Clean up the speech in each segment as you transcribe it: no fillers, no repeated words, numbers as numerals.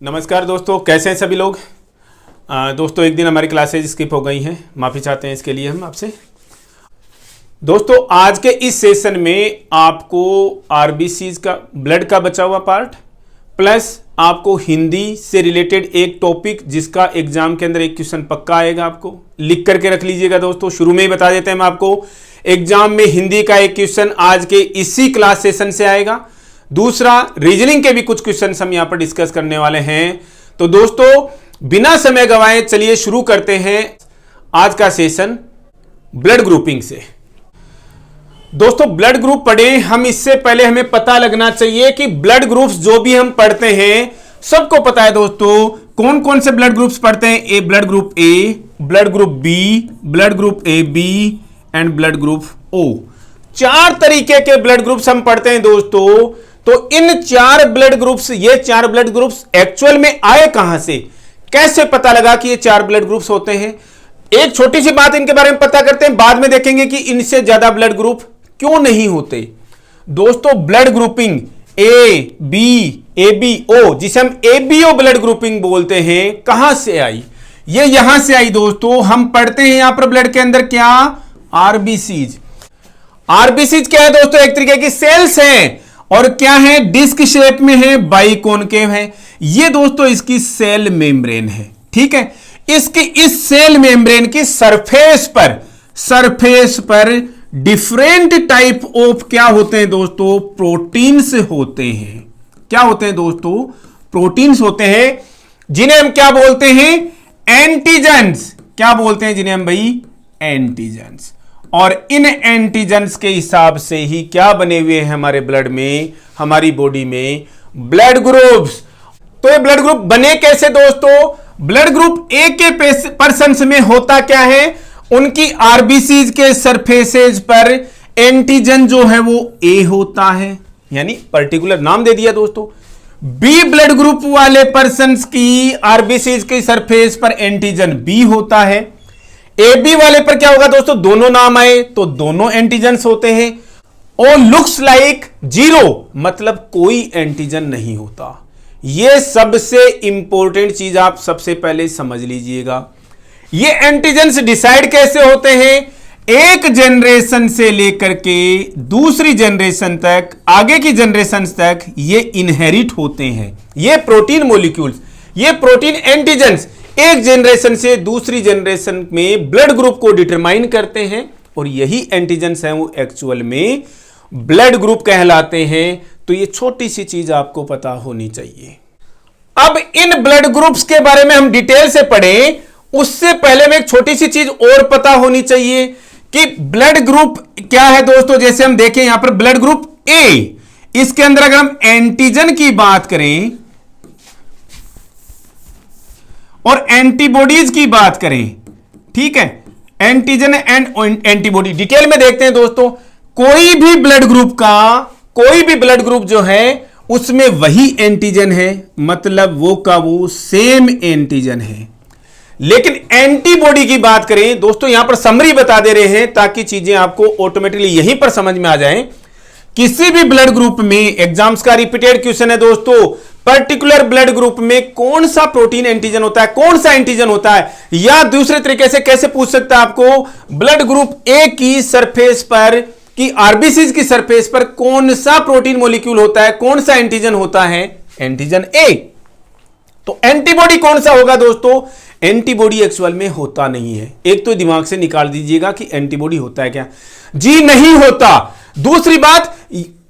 नमस्कार दोस्तों, कैसे हैं सभी लोग। दोस्तों एक दिन हमारी क्लासेज स्किप हो गई हैं, माफ़ी चाहते हैं इसके लिए हम आपसे। दोस्तों आज के इस सेशन में आपको आरबीसीज का ब्लड का बचा हुआ पार्ट प्लस आपको हिंदी से रिलेटेड एक टॉपिक जिसका एग्जाम के अंदर एक क्वेश्चन पक्का आएगा, आपको लिख करके रख लीजिएगा दोस्तों। शुरू में ही बता देते हैं हम आपको, एग्जाम में हिंदी का एक क्वेश्चन आज के इसी क्लास सेशन से आएगा। दूसरा, रीजनिंग के भी कुछ क्वेश्चन हम यहां पर डिस्कस करने वाले हैं। तो दोस्तों बिना समय गवाए चलिए शुरू करते हैं आज का सेशन ब्लड ग्रुपिंग से। दोस्तों ब्लड ग्रुप पढ़े हम, इससे पहले हमें पता लगना चाहिए कि ब्लड ग्रुप्स जो भी हम पढ़ते हैं सबको पता है दोस्तों कौन कौन से ब्लड ग्रुप्स पढ़ते हैं। A blood group A, blood group B, blood group A B and blood group O. 4 तरीके के ब्लड ग्रुप्स हम पढ़ते हैं दोस्तों। तो इन 4 ब्लड ग्रुप्स, ये 4 ब्लड ग्रुप्स एक्चुअल में आए कहां से, कैसे पता लगा कि ये 4 ब्लड ग्रुप्स होते हैं। एक छोटी सी बात इनके बारे में पता करते हैं, बाद में देखेंगे कि इनसे ज्यादा ब्लड ग्रुप क्यों नहीं होते। दोस्तों blood grouping A B, A B O, जिसे हम एबीओ ब्लड ग्रुपिंग बोलते हैं, कहां से आई, ये यहां से आई दोस्तों। हम पढ़ते हैं यहां पर ब्लड के अंदर क्या, आरबीसीज। आरबीसीज क्या है दोस्तों, एक तरीके की सेल्स हैं और क्या है, डिस्क शेप में है, बाइकॉनकेव है। ये दोस्तों इसकी सेल मेम्ब्रेन है, ठीक है। इसकी इस सेल मेम्ब्रेन की सरफेस पर डिफरेंट टाइप ऑफ क्या होते हैं दोस्तों, प्रोटीन्स होते हैं। क्या होते हैं दोस्तों, प्रोटीन्स होते हैं, जिन्हें हम क्या बोलते हैं, एंटीजेंस। क्या बोलते हैं जिन्हें हम भाई, एंटीजेंस। और इन एंटीजेंस के हिसाब से ही क्या बने हुए हैं हमारे ब्लड में, हमारी बॉडी में ब्लड ग्रुप्स। तो ये ब्लड ग्रुप बने कैसे दोस्तों, ब्लड ग्रुप ए के पर्सन्स में होता क्या है, उनकी आरबीसीज के सरफेसेज पर एंटीजन जो है वो ए होता है, यानी पर्टिकुलर नाम दे दिया दोस्तों। बी ब्लड ग्रुप वाले पर्सन्स की आरबीसीज के सरफेस पर एंटीजन बी होता है। ए बी वाले पर क्या होगा दोस्तों, दोनों नाम आए तो दोनों एंटीजेंस होते हैं। और लुक्स लाइक 0 मतलब कोई एंटीजन नहीं होता। यह सबसे इंपॉर्टेंट चीज आप सबसे पहले समझ लीजिएगा। ये एंटीजेंस डिसाइड कैसे होते हैं, एक जनरेशन से लेकर के दूसरी जनरेशन तक, आगे की जनरेशन तक ये इनहेरिट होते हैं। ये प्रोटीन मॉलिक्यूल्स, ये प्रोटीन एंटीजेंस एक जनरेशन से दूसरी जनरेशन में ब्लड ग्रुप को डिटरमाइन करते हैं और यही एंटीजेंस हैं वो एक्चुअल में ब्लड ग्रुप कहलाते हैं। तो ये छोटी सी चीज आपको पता होनी चाहिए। अब इन ब्लड ग्रुप्स के बारे में हम डिटेल से पढ़ें, उससे पहले में एक छोटी सी चीज और पता होनी चाहिए कि ब्लड ग्रुप क्या है दोस्तों। जैसे हम देखें यहां पर ब्लड ग्रुप ए, इसके अंदर अगर हम एंटीजन की बात करें और एंटीबॉडीज की बात करें, ठीक है, एंटीजन एंड एंटीबॉडी डिटेल में देखते हैं दोस्तों। कोई भी ब्लड ग्रुप जो है उसमें वही एंटीजन है, मतलब वो का वो सेम एंटीजन है। लेकिन एंटीबॉडी की बात करें दोस्तों, यहां पर समरी बता दे रहे हैं ताकि चीजें आपको ऑटोमेटिकली यहीं पर समझ में आ जाएं। किसी भी ब्लड ग्रुप में, एग्जाम्स का रिपीटेड क्वेश्चन है दोस्तों, पर्टिकुलर ब्लड ग्रुप में कौन सा प्रोटीन एंटीजन होता है, कौन सा एंटीजन होता है, या दूसरे तरीके से कैसे पूछ सकता है आपको, ब्लड ग्रुप ए की सरफेस पर, की आरबीसीज की सरफेस पर कौन सा प्रोटीन मॉलिक्यूल होता है, कौन सा एंटीजन होता है, एंटीजन ए। तो एंटीबॉडी कौन सा होगा दोस्तों, एंटीबॉडी एक्चुअल में होता नहीं है। एक तो दिमाग से निकाल दीजिएगा कि एंटीबॉडी होता है क्या, जी नहीं होता। दूसरी बात,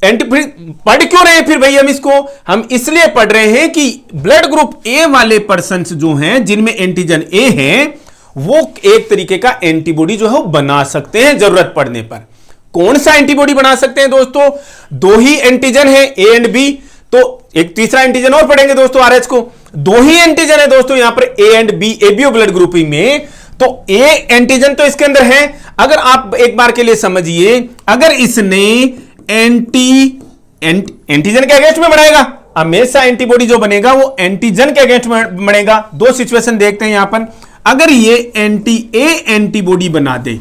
पढ़ क्यों रहे हैं फिर भाई हम इसको, हम इसलिए पढ़ रहे हैं कि ब्लड ग्रुप ए वाले पर्सन्स जो हैं जिनमें एंटीजन ए है, वो एक तरीके का एंटीबॉडी जो है वो बना सकते हैं जरूरत पड़ने पर। कौन सा एंटीबॉडी बना सकते हैं दोस्तों, 2 ही एंटीजन है ए एंड बी, तो एक तीसरा एंटीजन और पढ़ेंगे दोस्तों आरएच को। 2 ही एंटीजन है दोस्तों यहां पर A and B, ABO blood grouping में। तो ए एंटीजन तो इसके अंदर है। अगर आप एक बार के लिए समझिए, अगर इसने एंटीजन के अगेंस्ट में बढ़ाएगा, हमेशा एंटीबॉडी जो बनेगा वो एंटीजन के अगेंस्ट में बढ़ेगा। 2 सिचुएशन देखते हैं यहां पर। अगर ये एंटी ए एंटीबॉडी बना दे,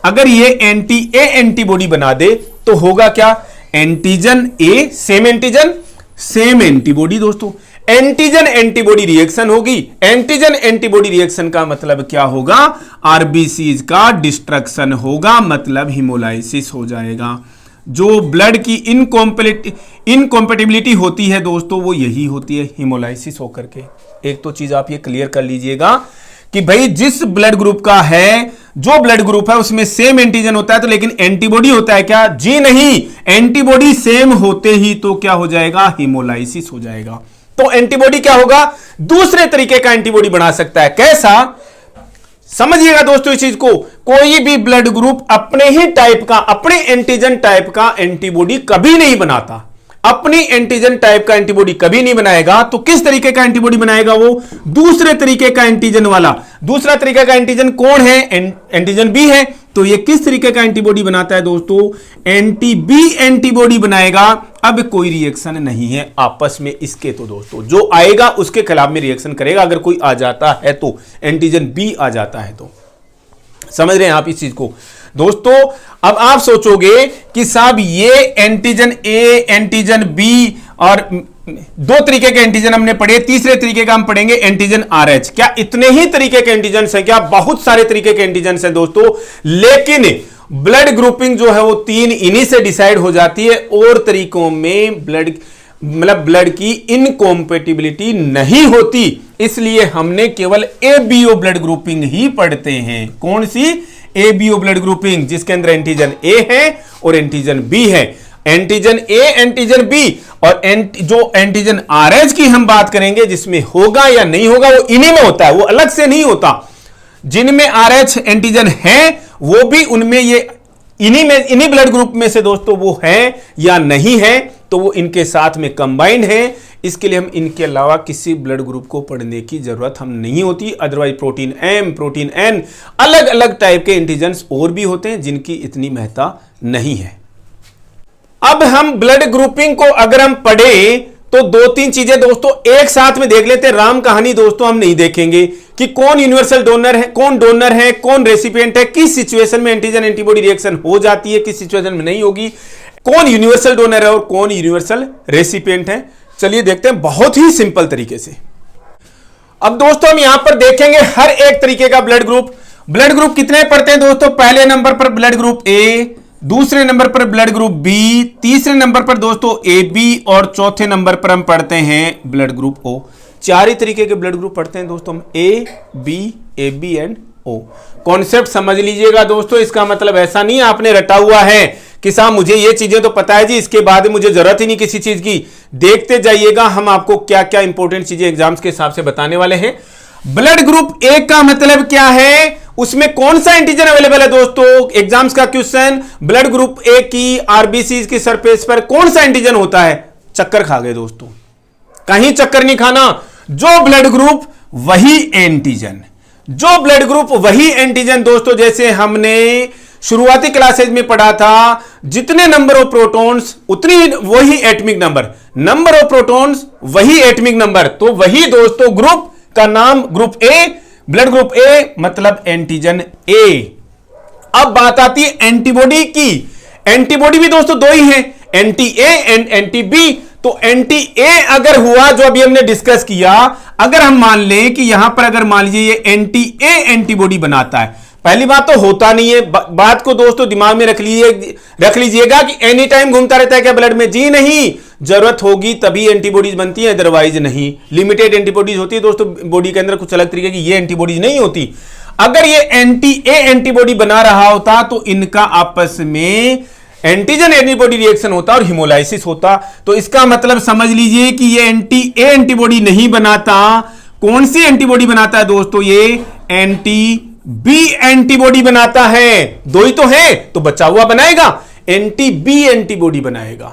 अगर ये एंटी ए एंटीबॉडी बना दे तो होगा क्या, एंटीजन ए सेम एंटीजन सेम एंटीबॉडी दोस्तों, एंटीजन एंटीबॉडी रिएक्शन होगी। एंटीजन एंटीबॉडी रिएक्शन का मतलब क्या होगा? आरबीसीज का डिस्ट्रक्शन होगा, मतलब हिमोलाइसिस हो जाएगा। जो ब्लड की इनकॉम्पेटिबिलिटी होती है दोस्तों, वो यही होती है, हिमोलाइसिस होकर के। एक तो चीज आप ये क्लियर कर लीजिएगा कि भाई जिस ब्लड ग्रुप का है, जो ब्लड ग्रुप है उसमें सेम एंटीजन होता है तो, लेकिन एंटीबॉडी होता है क्या? जी नहीं, एंटीबॉडी सेम होते ही तो क्या हो जाएगा? हिमोलाइसिस हो जाएगा। तो एंटीबॉडी क्या होगा? दूसरे तरीके का एंटीबॉडी बना सकता है। कैसा? समझिएगा दोस्तों इस चीज को। कोई भी ब्लड ग्रुप अपने ही टाइप का, अपने एंटीजन टाइप का एंटीबॉडी कभी नहीं बनाता, अपनी एंटीजन टाइप का एंटीबॉडी कभी नहीं बनाएगा। तो किस तरीके का एंटीबॉडी बनाएगा वो? दूसरे तरीके का एंटीजन वाला। दूसरा तरीके का एंटीजन कौन है? एंटीजन बी है। तो ये किस तरीके का एंटीबॉडी बनाता है दोस्तों? एंटी बी एंटीबॉडी बनाएगा। अब कोई रिएक्शन नहीं है आपस में इसके, तो दोस्तों जो आएगा उसके खिलाफ में रिएक्शन करेगा। अगर कोई आ जाता है तो, एंटीजन बी आ जाता है तो, समझ रहे हैं आप इस चीज को दोस्तों। अब आप सोचोगे कि साहब ये एंटीजन ए, एंटीजन बी, और दो तरीके के एंटीजन हमने पढ़े, तीसरे तरीके का हम पढ़ेंगे एंटीजन आरएच। क्या इतने ही तरीके के एंटीजन हैं क्या? बहुत सारे तरीके के एंटीजन हैं दोस्तों, लेकिन ब्लड ग्रुपिंग जो है वो 3 इन्हीं से डिसाइड हो जाती है। और तरीकों में ब्लड की इनकॉम्पेटिबिलिटी नहीं होती, इसलिए हमने केवल एबीओ ब्लड ग्रुपिंग ही पढ़ते हैं। कौन सी? एबीओ ब्लड ग्रुपिंग, जिसके अंदर एंटीजन ए है और एंटीजन बी है। एंटीजन ए, एंटीजन बी, और जो एंटीजन आरएच की हम बात करेंगे, जिसमें होगा या नहीं होगा वो इन्हीं में होता है, वो अलग से नहीं होता। जिनमें आरएच एंटीजन है वो भी उनमें ये इन्हीं ब्लड ग्रुप में से दोस्तों वो है या नहीं है, तो वो इनके साथ में कंबाइंड है। इसके लिए हम इनके अलावा किसी ब्लड ग्रुप को पढ़ने की जरूरत हम नहीं होती। Otherwise protein M, protein N, अलग अलग टाइप के एंटीजन्स और भी होते हैं जिनकी इतनी महत्ता नहीं है। अब हम ब्लड ग्रुपिंग को अगर हम पढ़े तो 2-3 चीजें दोस्तों एक साथ में देख लेते हैं। राम कहानी दोस्तों हम नहीं देखेंगे कि कौन यूनिवर्सल डोनर है, कौन डोनर है, कौन रेसिपिएंट है, किस सिचुएशन में एंटीजन एंटीबॉडी रिएक्शन हो जाती है, किस सिचुएशन में नहीं होगी, कौन यूनिवर्सल डोनर है और कौन यूनिवर्सल रेसिपिएंट है। चलिए देखते हैं बहुत ही सिंपल तरीके से। अब दोस्तों हम यहां पर देखेंगे हर एक तरीके का ब्लड ग्रुप कितने पढ़ते हैं दोस्तों? पहले नंबर पर ब्लड ग्रुप ए, दूसरे नंबर पर ब्लड ग्रुप बी, तीसरे नंबर पर दोस्तों ए बी, और चौथे नंबर पर हम पढ़ते हैं ब्लड ग्रुप ओ। 4 ही तरीके के ब्लड ग्रुप पढ़ते हैं दोस्तों हम, A B and O. Concept समझ लीजिएगा दोस्तों, इसका मतलब ऐसा नहीं आपने रटा हुआ है कि साहब मुझे ये चीजें तो पता है जी, इसके बाद मुझे जरूरत ही नहीं किसी चीज की। देखते जाइएगा हम आपको क्या क्या इंपॉर्टेंट चीजें एग्जाम्स के हिसाब से बताने वाले हैं। ब्लड ग्रुप ए का मतलब क्या है? उसमें कौन सा एंटीजन अवेलेबल है दोस्तों? एग्जाम्स का क्वेश्चन, ब्लड ग्रुप ए की आरबीसी की सरफेस पर कौन सा एंटीजन होता है? चक्कर खा गए दोस्तों, कहीं चक्कर नहीं खाना। जो ब्लड ग्रुप वही एंटीजन, जो ब्लड ग्रुप वही एंटीजन दोस्तों। जैसे हमने शुरुआती क्लासेज में पढ़ा था, जितने नंबर ऑफ प्रोटॉन्स उतनी वही एटॉमिक नंबर ऑफ प्रोटॉन्स वही एटॉमिक नंबर। तो वही दोस्तों ग्रुप का नाम ग्रुप ए, ब्लड ग्रुप ए मतलब एंटीजन ए। अब बात आती है एंटीबॉडी की। एंटीबॉडी भी दोस्तों 2 ही है, anti A and anti B. तो एंटी ए अगर हुआ, जो अभी हमने डिस्कस किया, अगर हम मान लें कि यहां पर अगर मान लीजिए ये एंटी ए एंटीबॉडी बनाता है, पहली बात तो होता नहीं है। बात को दोस्तों दिमाग में रख लीजिएगा कि एनी टाइम घूमता रहता है क्या ब्लड में? जी नहीं, जरूरत होगी तभी एंटीबॉडीज बनती है, अदरवाइज नहीं। लिमिटेड एंटीबॉडीज होती है दोस्तों बॉडी के अंदर, कुछ अलग तरीके की ये एंटीबॉडीज नहीं होती। अगर ये एंटी ए एंटीबॉडी बना रहा होता तो इनका आपस में एंटीजन एंटीबॉडी रिएक्शन होता और हिमोलाइसिस होता। तो इसका मतलब समझ लीजिए कि ये एंटी ए एंटीबॉडी नहीं बनाता। कौन सी एंटीबॉडी बनाता है दोस्तों? ये एंटी बी एंटीबॉडी बनाता है। 2 ही तो है, तो बचा हुआ बनाएगा, एंटी बी एंटीबॉडी बनाएगा।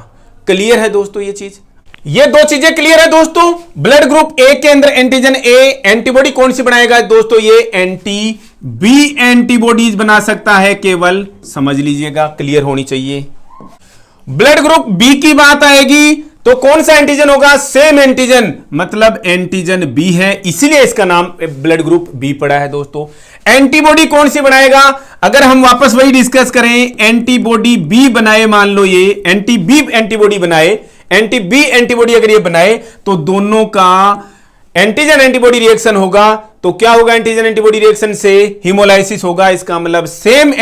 क्लियर है दोस्तों ये चीज? ये 2 चीजें क्लियर है दोस्तों। ब्लड ग्रुप ए के अंदर एंटीजन ए एंटीबॉडी कौन सी बनाएगा दोस्तों? ये एंटी बी एंटीबॉडीज बना सकता है केवल, समझ लीजिएगा, क्लियर होनी चाहिए। ब्लड ग्रुप बी की बात आएगी तो कौन सा एंटीजन होगा? सेम एंटीजन, मतलब एंटीजन बी है, इसीलिए इसका नाम ब्लड ग्रुप बी पड़ा है दोस्तों। एंटीबॉडी कौन सी बनाएगा? अगर हम वापस वही डिस्कस करें, एंटीबॉडी बी बनाए, मान लो ये एंटी बी एंटीबॉडी बनाए, एंटी बी एंटीबॉडी अगर ये बनाए तो दोनों का एंटीजन एंटीबॉडी रिएक्शन होगा। तो क्या होगा एंटीजन एंटीबॉडी रिएक्शन से? हिमोलाइसिस होगा। इसका मतलब सेम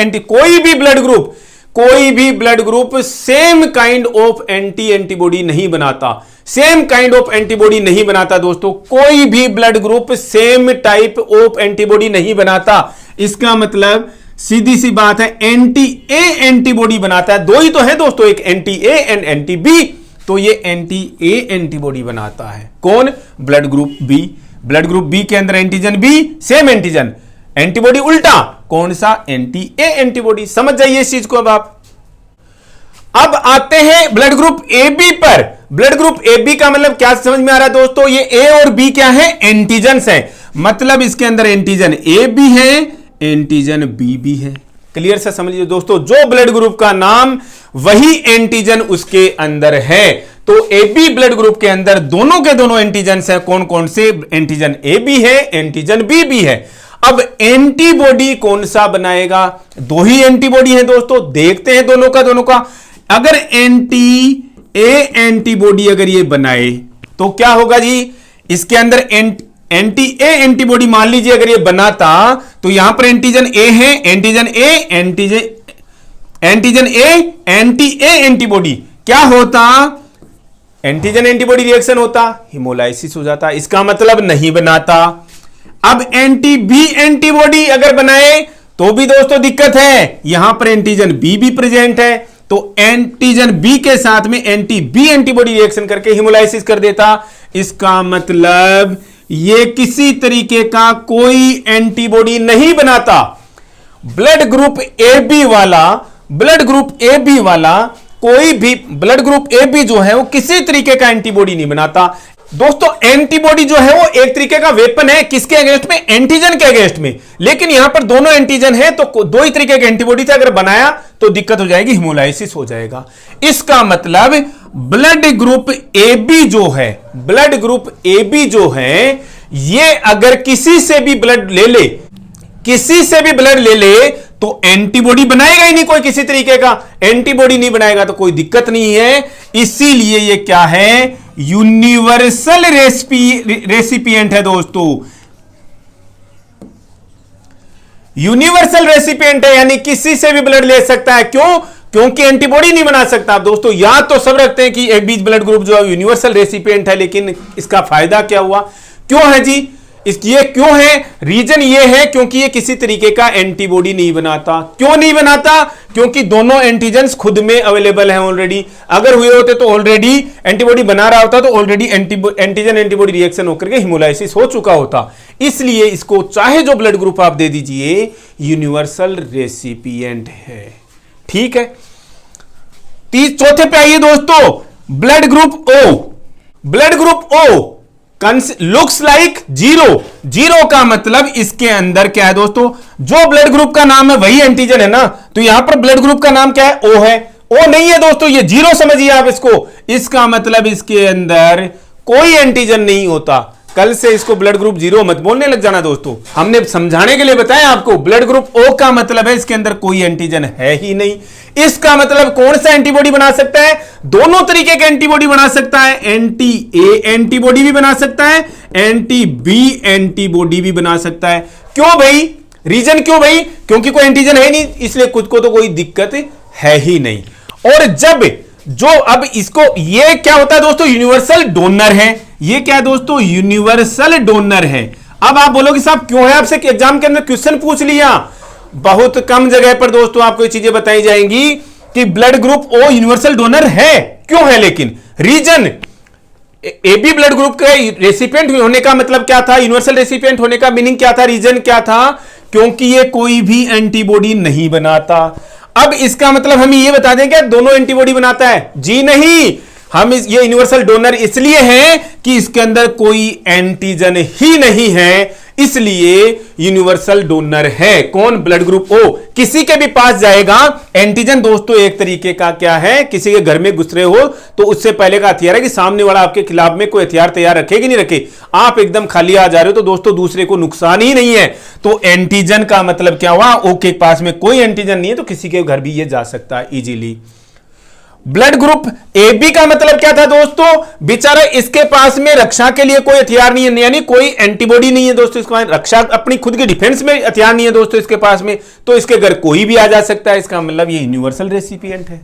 कोई भी blood group same kind of antibody नहीं बनाता। सेम काइंड ऑफ एंटीबॉडी नहीं बनाता दोस्तों, कोई भी blood group same type of antibody नहीं बनाता। इसका मतलब सीधी सी बात है, एंटी ए एंटीबॉडी बनाता है। दो ही तो है दोस्तों, एक anti A and anti B. तो ये एंटी ए एंटीबॉडी बनाता है कौन? Blood group B. Blood group B के अंदर antigen B, same antigen, antibody उल्टा, कौन सा? Anti A antibody. समझ जाइए इस चीज को। अब आते हैं ब्लड ग्रुप ए बी पर। ब्लड ग्रुप ए बी का मतलब क्या समझ में आ रहा है दोस्तों? ये ए और बी क्या है? एंटीजन्स है। मतलब इसके अंदर एंटीजन ए भी है, एंटीजन बी भी है। क्लियर से समझिए दोस्तों, जो ब्लड ग्रुप का नाम वही एंटीजन उसके अंदर है। तो ए बी ब्लड ग्रुप के अंदर दोनों के दोनों एंटीजन है। कौन कौन से? एंटीजन ए भी है, एंटीजन बी भी है। अब एंटीबॉडी कौन सा बनाएगा? दो ही एंटीबॉडी है दोस्तों, देखते हैं दोनों का। अगर एंटी ए एंटीबॉडी अगर ये बनाए तो क्या होगा जी? इसके अंदर एंटी ए एंटीबॉडी मान लीजिए अगर ये बनाता तो यहां पर एंटीजन ए है, antigen A anti A antibody क्या होता? एंटीजन एंटीबॉडी रिएक्शन होता, हिमोलाइसिस हो जाता। इसका मतलब नहीं बनाता। अब एंटी बी एंटीबॉडी अगर बनाए तो भी दोस्तों दिक्कत है, यहां पर एंटीजन बी भी प्रेजेंट है। तो एंटीजन बी के साथ में एंटी बी एंटीबॉडी रिएक्शन करके हिमोलाइसिस कर देता। इसका मतलब ये किसी तरीके का कोई एंटीबॉडी नहीं बनाता। ब्लड ग्रुप ए बी वाला कोई भी ब्लड ग्रुप ए बी जो है वो किसी तरीके का एंटीबॉडी नहीं बनाता। दोस्तों एंटीबॉडी जो है वो एक तरीके का वेपन है, किसके अगेंस्ट में? एंटीजन के अगेंस्ट में। लेकिन यहां पर दोनों एंटीजन है तो दो ही तरीके के एंटीबॉडी से अगर बनाया तो दिक्कत हो जाएगी, हिमोलाइसिस हो जाएगा। इसका मतलब ब्लड ग्रुप ए बी जो है ये अगर किसी से भी ब्लड ले ले तो एंटीबॉडी बनाएगा ही नहीं कोई, किसी तरीके का एंटीबॉडी नहीं बनाएगा तो कोई दिक्कत नहीं है। इसीलिए ये क्या है? यूनिवर्सल रेसिपिएंट है दोस्तों। यूनिवर्सल रेसिपिएंट है, यानी किसी से भी ब्लड ले सकता है। क्यों? क्योंकि एंटीबॉडी नहीं बना सकता। दोस्तों याद तो सब रखते हैं कि ए बी ब्लड ग्रुप जो है यूनिवर्सल रेसिपिएंट है, लेकिन इसका फायदा क्या हुआ? क्यों है जी? ये क्यों है? रीजन ये है क्योंकि ये किसी तरीके का एंटीबॉडी नहीं बनाता। क्यों नहीं बनाता? क्योंकि दोनों एंटीजन्स खुद में अवेलेबल हैं ऑलरेडी। अगर हुए होते तो ऑलरेडी एंटीबॉडी बना रहा होता तो ऑलरेडी एंटीजन एंटीबॉडी रिएक्शन होकर के हिमोलाइसिस हो चुका होता। इसलिए इसको चाहे जो ब्लड ग्रुप आप दे दीजिए, यूनिवर्सल रेसिपिएंट है। ठीक है। चौथे पे आइए दोस्तों, blood group O looks like zero का मतलब इसके अंदर क्या है दोस्तों? जो ब्लड ग्रुप का नाम है वही एंटीजन है ना, तो यहां पर ब्लड ग्रुप का नाम क्या है? ओ है। ओ नहीं है दोस्तों, ये जीरो समझिए आप इसको। इसका मतलब इसके अंदर कोई एंटीजन नहीं होता। कल से इसको ब्लड ग्रुप जीरो मत बोलने लग जाना दोस्तों, हमने समझाने के लिए बताया आपको। ब्लड ग्रुप ओ का मतलब है इसके अंदर कोई एंटीजन है ही नहीं। इसका मतलब कौन सा एंटीबॉडी बना सकता है? दोनों तरीके के एंटीबॉडी बना सकता है। एंटी ए एंटीबॉडी भी बना सकता है, एंटी बी एंटीबॉडी भी बना सकता है। क्यों भाई? रीजन क्यों भाई? क्योंकि कोई एंटीजन है नहीं, इसलिए खुद को तो कोई दिक्कत है ही नहीं। और जब जो अब इसको ये क्या होता है दोस्तों? यूनिवर्सल डोनर है। ये क्या है दोस्तों? यूनिवर्सल डोनर है। अब आप बोलोगे साहब क्यों है? आपसे एग्जाम के अंदर क्वेश्चन पूछ लिया, बहुत कम जगह पर दोस्तों आपको ये चीजें बताई जाएंगी कि blood group O universal donor है। क्यों है? लेकिन reason A B blood group के रेसिपिएंट होने का मतलब क्या था? यूनिवर्सल रेसिपिएंट होने का मीनिंग क्या था? रीजन क्या था? क्योंकि ये कोई भी एंटीबॉडी नहीं बनाता। अब इसका मतलब हम ये बता दें क्या दोनों एंटीबॉडी बनाता है? जी नहीं। हम ये यूनिवर्सल डोनर इसलिए है कि इसके अंदर कोई एंटीजन ही नहीं है, इसलिए यूनिवर्सल डोनर है। कौन? Blood group O. किसी के भी पास जाएगा एंटीजन दोस्तों एक तरीके का क्या है? किसी के घर में घुस रहे हो तो उससे पहले का हथियार है कि सामने वाला आपके खिलाफ में कोई हथियार तैयार रखे कि नहीं रखे। आप एकदम खाली आ जा रहे हो तो दोस्तों दूसरे को नुकसान ही नहीं है। तो एंटीजन का मतलब क्या हुआ? ओ के पास में कोई एंटीजन नहीं है तो किसी के घर भी ये जा सकता है easily. Blood group A B का मतलब क्या था दोस्तों, बेचारा इसके पास में रक्षा के लिए कोई हथियार नहीं है, यानी कोई एंटीबॉडी नहीं है दोस्तों, इसके पास रक्षा अपनी खुद के डिफेंस में हथियार नहीं है दोस्तों इसके पास में, तो इसके घर कोई भी आ जा सकता है, इसका मतलब ये यूनिवर्सल रेसिपिएंट है।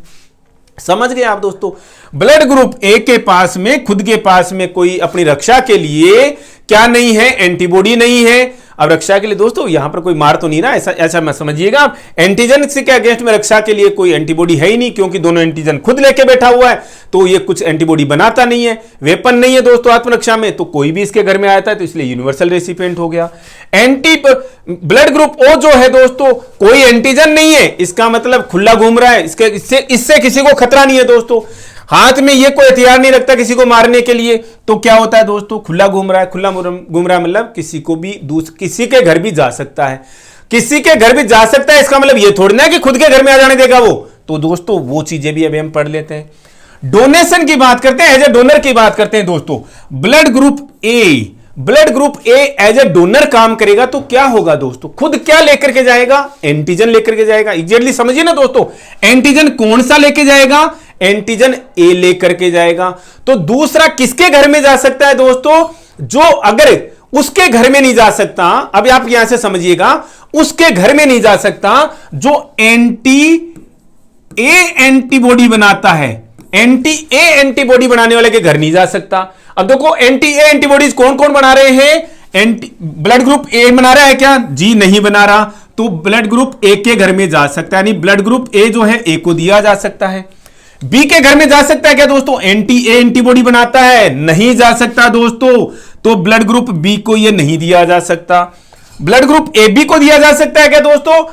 समझ गए आप दोस्तों। ब्लड ग्रुप ए के पास में खुद के पास में कोई अपनी रक्षा के लिए क्या नहीं है, एंटीबॉडी नहीं है। अब रक्षा के लिए दोस्तों यहां पर कोई मार तो नहीं ना, ऐसा मत समझिएगा आप। एंटीजन से के अगेंस्ट में रक्षा के लिए कोई एंटीबॉडी है ही नहीं, क्योंकि दोनों एंटीजन खुद लेके बैठा हुआ है, तो ये कुछ एंटीबॉडी बनाता नहीं है, वेपन नहीं है दोस्तों आत्मरक्षा में, तो कोई भी इसके घर में आता है तो इसलिए यूनिवर्सल रेसिपिएंट हो गया। ब्लड ग्रुप ओ जो है दोस्तों, कोई एंटीजन नहीं है, इसका मतलब खुला घूम रहा है, इससे किसी को खतरा नहीं है दोस्तों, हाथ में ये कोई हथियार नहीं रखता किसी को मारने के लिए, तो क्या होता है दोस्तों, खुला घूम रहा है। खुला घूम रहा है मतलब किसी को भी किसी के घर भी जा सकता है, किसी के घर भी जा सकता है, इसका मतलब ये थोड़ी ना कि खुद के घर में आ जाने देगा वो। तो दोस्तों वो चीजें भी अभी हम पढ़ लेते हैं। डोनेशन की बात करते हैं, एज ए डोनर की बात करते हैं दोस्तों। Blood group A as a donor काम करेगा तो क्या होगा दोस्तों, खुद क्या लेकर के जाएगा, एंटीजन लेकर के जाएगा। एग्जैक्टली समझिए ना दोस्तों, एंटीजन कौन सा लेके जाएगा, एंटीजन ए लेकर के जाएगा। तो दूसरा किसके घर में जा सकता है दोस्तों, जो अगर उसके घर में नहीं जा सकता, अब आप यहां से समझिएगा, उसके घर में नहीं जा सकता जो एंटीबॉडी बनाता है, एंटीबॉडी बनाने वाले के घर नहीं जा सकता। अब देखो एंटीबॉडीज कौन कौन बना रहे हैं, ब्लड ग्रुप ए बना रहा है क्या, जी नहीं बना रहा, तो ब्लड ग्रुप ए के घर में जा सकता है, यानी ब्लड ग्रुप ए जो है ए को दिया जा सकता है। बी के घर में जा सकता है क्या दोस्तों, एंटीबॉडी बनाता है, नहीं जा सकता दोस्तों, तो ब्लड ग्रुप बी को यह नहीं दिया जा सकता। ब्लड ग्रुप ए बी को दिया जा सकता है क्या दोस्तों,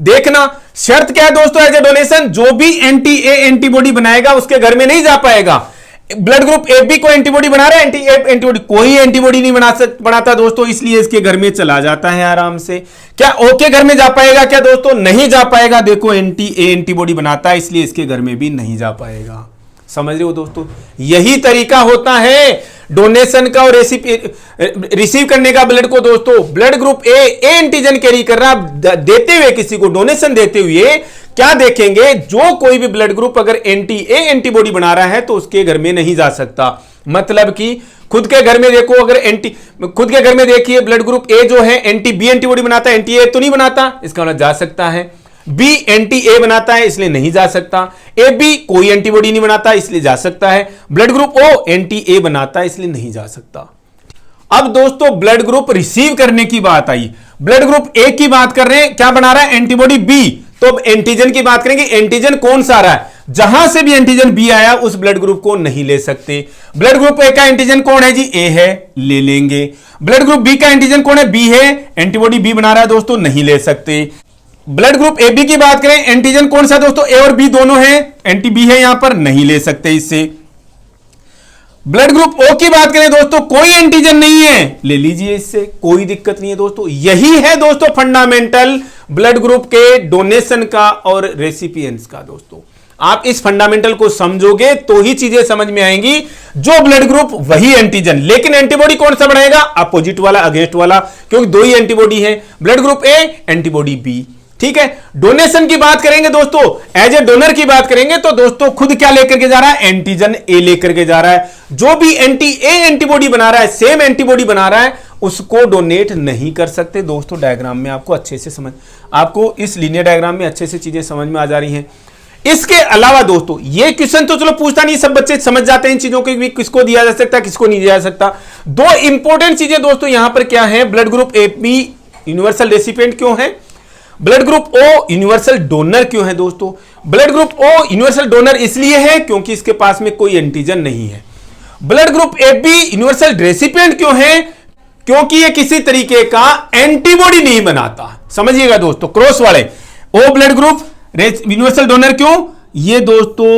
देखना शर्त क्या है दोस्तों, एज ए डोनेशन जो भी एंटीबॉडी बनाएगा उसके घर में नहीं जा पाएगा। ब्लड ग्रुप ए बी को एंटीबॉडी बना रहा है, एंटीबॉडी कोई एंटीबॉडी नहीं बनाता दोस्तों, इसलिए इसके घर में चला जाता है आराम से। क्या ओ के घर में जा पाएगा क्या दोस्तों, नहीं जा पाएगा, देखो एंटीबॉडी बनाता है इसलिए इसके घर में भी नहीं जा पाएगा। समझ रहे हो दोस्तों, यही तरीका होता है डोनेशन का और रिसीव करने का ब्लड को दोस्तों। Blood group A antigen carry कर रहा, देते हुए किसी को डोनेशन देते हुए क्या देखेंगे, जो कोई भी ब्लड ग्रुप अगर एंटीबॉडी बना रहा है तो उसके घर में नहीं जा सकता। मतलब कि खुद के घर में देखो, अगर खुद के घर में देखिए ब्लड ग्रुप ए जो है बी एंटीबॉडी बनाता है, एंटी ए तो नहीं बनाता, इसका मतलब जा सकता है। बी एंटी ए बनाता है इसलिए नहीं जा सकता। ए बी कोई एंटीबॉडी नहीं बनाता इसलिए जा सकता है। Blood group O anti A बनाता है इसलिए नहीं जा सकता। अब दोस्तों ब्लड ग्रुप रिसीव करने की बात आई, ब्लड ग्रुप ए की बात कर रहे हैं, क्या बना रहा है, एंटीबॉडी बी, तो अब एंटीजन की बात करेंगे, एंटीजन कौन सा आ रहा है, जहां से भी एंटीजन बी आया उस ब्लड ग्रुप को नहीं ले सकते। ब्लड ग्रुप ए का एंटीजन कौन है जी, ए है, ले लेंगे। ब्लड ग्रुप बी का एंटीजन कौन है, बी है, एंटीबॉडी बी बना रहा है दोस्तों, नहीं ले सकते। ब्लड ग्रुप ए बी की बात करें, एंटीजन कौन सा दोस्तों, ए और बी दोनों है, एंटी बी है, यहां पर नहीं ले सकते इससे। ब्लड ग्रुप ओ की बात करें दोस्तों, कोई एंटीजन नहीं है, ले लीजिए इससे, कोई दिक्कत नहीं है दोस्तों। यही है दोस्तों फंडामेंटल ब्लड ग्रुप के डोनेशन का और रेसिपिएंट्स का दोस्तों। आप इस फंडामेंटल को समझोगे तो ही चीजें समझ में आएंगी। जो ब्लड ग्रुप वही एंटीजन, लेकिन एंटीबॉडी कौन सा बनाएगा, अपोजिट वाला, अगेंस्ट वाला, क्योंकि दो ही एंटीबॉडी है, blood group A antibody B. ठीक है, डोनेशन की बात करेंगे दोस्तों, एज ए डोनर की बात करेंगे तो दोस्तों खुद क्या लेकर के जा रहा है, एंटीजन ए लेकर के जा रहा है। जो भी एंटीबॉडी बना रहा है, सेम एंटीबॉडी बना रहा है, उसको डोनेट नहीं कर सकते दोस्तों। डायग्राम में आपको अच्छे से आपको इस लीनियर डायग्राम में अच्छे से चीजें समझ में आ जा रही हैं। इसके अलावा दोस्तों ये क्वेश्चन तो चलो पूछता नहीं, सब बच्चे समझ जाते हैं इन चीजों को, किसको दिया जा सकता है किसको नहीं दिया जा सकता। दो इंपॉर्टेंट चीजें दोस्तों यहां पर क्या है, blood group A B universal recipient क्यों है, blood group O universal donor क्यों है दोस्तों। Blood group O universal donor इसलिए है क्योंकि इसके पास में कोई एंटीजन नहीं है। Blood group A B universal recipient क्यों है, क्योंकि ये किसी तरीके का एंटीबॉडी नहीं बनाता। समझिएगा दोस्तों, क्रॉस वाले O blood group universal donor क्यों, ये दोस्तों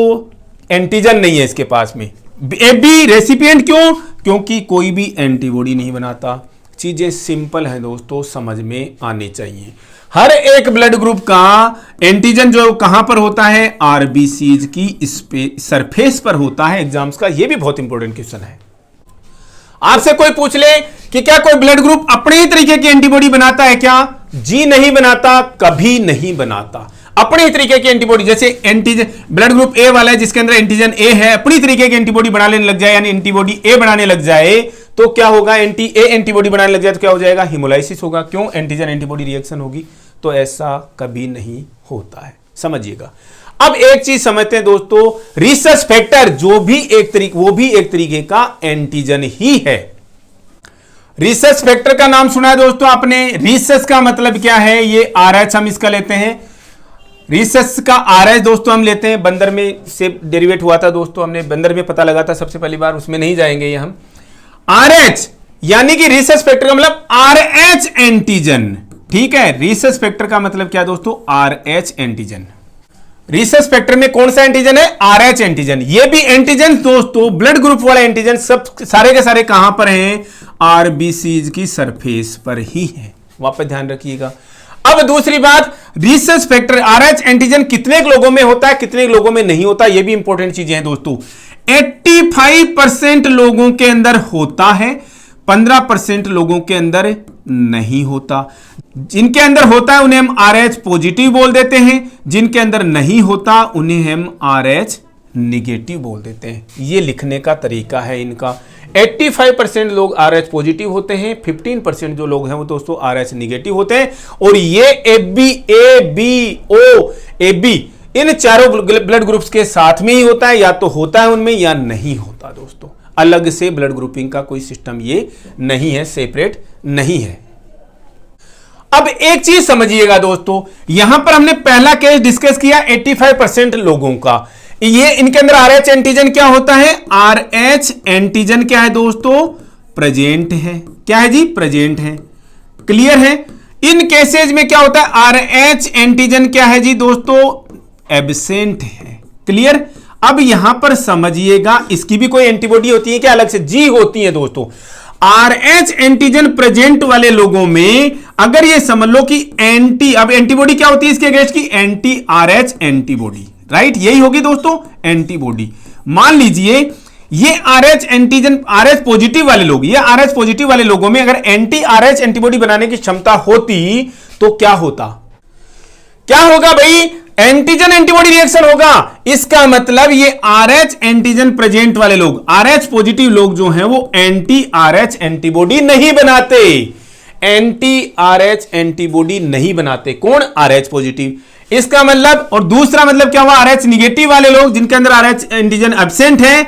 एंटीजन नहीं है इसके पास में। ए बी रेसिपिएंट क्यों, क्योंकि कोई भी एंटीबॉडी नहीं बनाता। चीजें सिंपल हैं दोस्तों, समझ में आनी चाहिए। हर एक ब्लड ग्रुप का एंटीजन जो कहां पर होता है, आरबीसीज की सरफेस पर होता है। एग्जाम्स का ये भी बहुत इंपॉर्टेंट क्वेश्चन है। आपसे कोई पूछ ले कि क्या कोई ब्लड ग्रुप अपने ही तरीके की एंटीबॉडी बनाता है क्या, जी नहीं बनाता, कभी नहीं बनाता। अपनी तरीके की एंटीबॉडी, जैसे एंटीजन ब्लड ग्रुप ए वाला है जिसके अंदर एंटीजन ए है, अपनी तरीके की एंटीबॉडी बनाने लग जाए, यानी एंटीबॉडी ए बनाने लग जाए तो क्या होगा, एंटी ए एंटीबॉडी बनाने लग जाए तो क्या हो जाएगा, हिमोलाइसिस होगा। क्यों, एंटीजन एंटीबॉडी रिएक्शन होगी। तो ऐसा कभी नहीं होता है, समझिएगा। अब एक चीज समझते हैं दोस्तों, रिसर्च फैक्टर वो भी एक तरीके का एंटीजन ही है। रिसर्च फैक्टर का नाम सुना है दोस्तों आपने। रिसर्च का मतलब क्या है, ये RH हम इसका लेते हैं। रिसर्च का RH दोस्तों हम लेते हैं, बंदर में से डेरिवेट हुआ था दोस्तों, हमने बंदर में पता लगा था सबसे पहली बार, उसमें नहीं जाएंगे ये हम। RH यानी कि रिसर्च फैक्टर का मतलब RH एंटीजन, ठीक है। रिसर्च फैक्टर का मतलब क्या दोस्तों, RH एंटीजन। रिसर्च फैक्टर में कौन सा एंटीजन है, RH एंटीजन। ये भी एंटीजन दोस्तों, ब्लड ग्रुप वाले एंटीजन सब सारे के सारे कहां पर हैं, RBCs की सरफेस पर ही है, वापस ध्यान रखिएगा। अब दूसरी बात, रिसर्च फैक्टर RH एंटीजन कितने लोगों में होता है, कितने लोगों में नहीं होता, ये भी इंपॉर्टेंट चीजें हैं दोस्तों। 85% लोगों के अंदर होता है, 15% लोगों के अंदर नहीं होता। जिनके अंदर होता है उन्हें हम RH पॉजिटिव बोल देते हैं, जिनके अंदर नहीं होता उन्हें हम RH निगेटिव बोल देते हैं। ये लिखने का तरीका है इनका। 85% लोग RH पॉजिटिव होते हैं, 15% जो लोग हैं वो दोस्तों RH निगेटिव होते हैं। और ये AB इन चारों ब्लड ग्रुप्स के साथ में ही होता है, या तो होता है उनमें या नहीं होता दोस्तों। अलग से ब्लड ग्रुपिंग का कोई सिस्टम ये नहीं है, सेपरेट नहीं है। अब एक चीज समझिएगा दोस्तों, यहां पर हमने पहला केस डिस्कस किया 85% लोगों का। ये इनके अंदर RH एंटीजन क्या होता है, RH एंटीजन क्या है दोस्तों, प्रेजेंट है। क्या है जी, प्रेजेंट है, क्लियर है। इन केसेज में क्या होता है, RH एंटीजन क्या है जी दोस्तों, एब्सेंट है, क्लियर। अब यहां पर समझिएगा, इसकी भी कोई एंटीबॉडी होती है क्या अलग से, जी होती है दोस्तों। RH एंटीजन प्रेजेंट वाले लोगों में अगर ये समझ लो कि अब एंटीबॉडी क्या होती है इसके अगेंस्ट की, एंटी RH एंटीबॉडी, राइट, यही होगी दोस्तों एंटीबॉडी। मान लीजिए ये RH एंटीजन RH पॉजिटिव वाले लोग, ये RH पॉजिटिव वाले लोगों में अगर एंटी RH एंटीबॉडी बनाने की क्षमता होती तो क्या होता, क्या होगा भाई, एंटीजन एंटीबॉडी रिएक्शन होगा। इसका मतलब ये RH एंटीजन प्रेजेंट वाले लोग, RH पॉजिटिव लोग जो हैं वो एंटी RH एंटीबॉडी नहीं बनाते, एंटी RH एंटीबॉडी नहीं बनाते। कौन, RH पॉजिटिव। इसका मतलब, और दूसरा मतलब क्या हुआ, RH निगेटिव वाले लोग जिनके अंदर RH एंटीजन एब्सेंट है,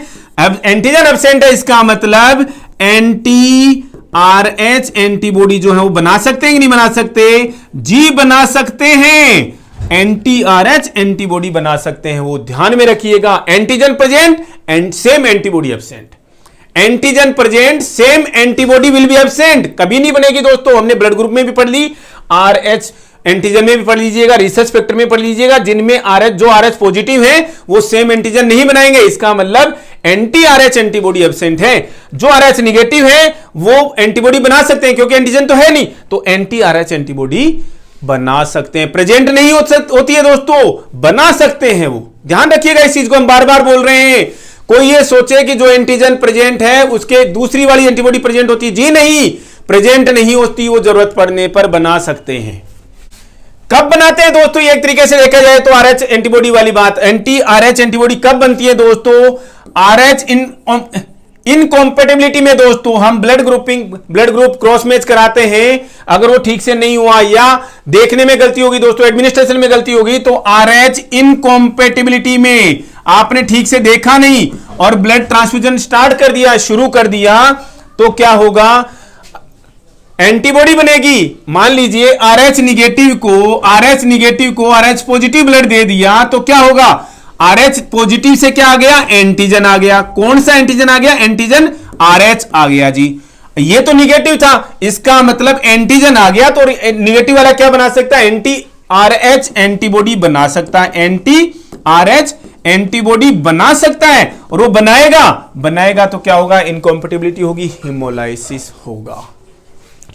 एंटीजन एब्सेंट है, इसका मतलब एंटी RH एंटीबॉडी जो है वो बना सकते हैं कि नहीं बना सकते, जी बना सकते हैं, एंटी RH एंटीबॉडी बना सकते हैं। वो ध्यान में रखिएगा, antigen present and same antibody absent, antigen present same antibody will be absent, कभी नहीं बनेगी दोस्तों। हमने ब्लड ग्रुप में भी पढ़ ली, RH एंटीजन में भी पढ़ लीजिएगा, रिसर्च फैक्टर में पढ़ लीजिएगा, जिनमें RH पॉजिटिव है वो सेम एंटीजन नहीं बनाएंगे। इसका मतलब एंटी RH एंटीबॉडी एब्सेंट है, जो RH निगेटिव है वो एंटीबॉडी बना सकते हैं क्योंकि एंटीजन तो है नहीं, तो एंटी RH एंटीबॉडी बना सकते हैं। प्रेजेंट नहीं होती है दोस्तों, बना सकते हैं वो, ध्यान रखिएगा इस चीज को, हम बार बार बोल रहे हैं। कोई ये सोचे कि जो एंटीजन प्रेजेंट है उसके दूसरी वाली एंटीबॉडी प्रेजेंट होती है, जी नहीं, प्रेजेंट नहीं होती, वो जरूरत पड़ने पर बना सकते हैं। कब बनाते हैं दोस्तों, एक तरीके से देखा जाए तो RH एंटीबॉडी वाली बात, एंटी RH एंटीबॉडी कब बनती है दोस्तों, RH इनकॉम्पेटिबिलिटी में दोस्तों हम ब्लड ग्रुप क्रॉस मैच कराते हैं, अगर वो ठीक से नहीं हुआ या देखने में गलती होगी दोस्तों, एडमिनिस्ट्रेशन में गलती होगी, तो RH इनकॉम्पेटिबिलिटी में आपने ठीक से देखा नहीं और ब्लड ट्रांसफ्यूजन शुरू कर दिया, तो क्या होगा, एंटीबॉडी बनेगी। मान लीजिए RH निगेटिव को RH पॉजिटिव ब्लड दे दिया तो क्या होगा, RH पॉजिटिव से क्या आ गया, एंटीजन आ गया। कौन सा एंटीजन आ गया, एंटीजन RH आ गया जी। ये तो निगेटिव था, इसका मतलब एंटीजन आ गया, तो निगेटिव वाला क्या बना सकता है, एंटी RH एंटीबॉडी बना सकता है, एंटी RH एंटीबॉडी बना सकता है, और वो बनाएगा तो क्या होगा, इनकॉम्पेटिबिलिटी होगी, हिमोलाइसिस होगा।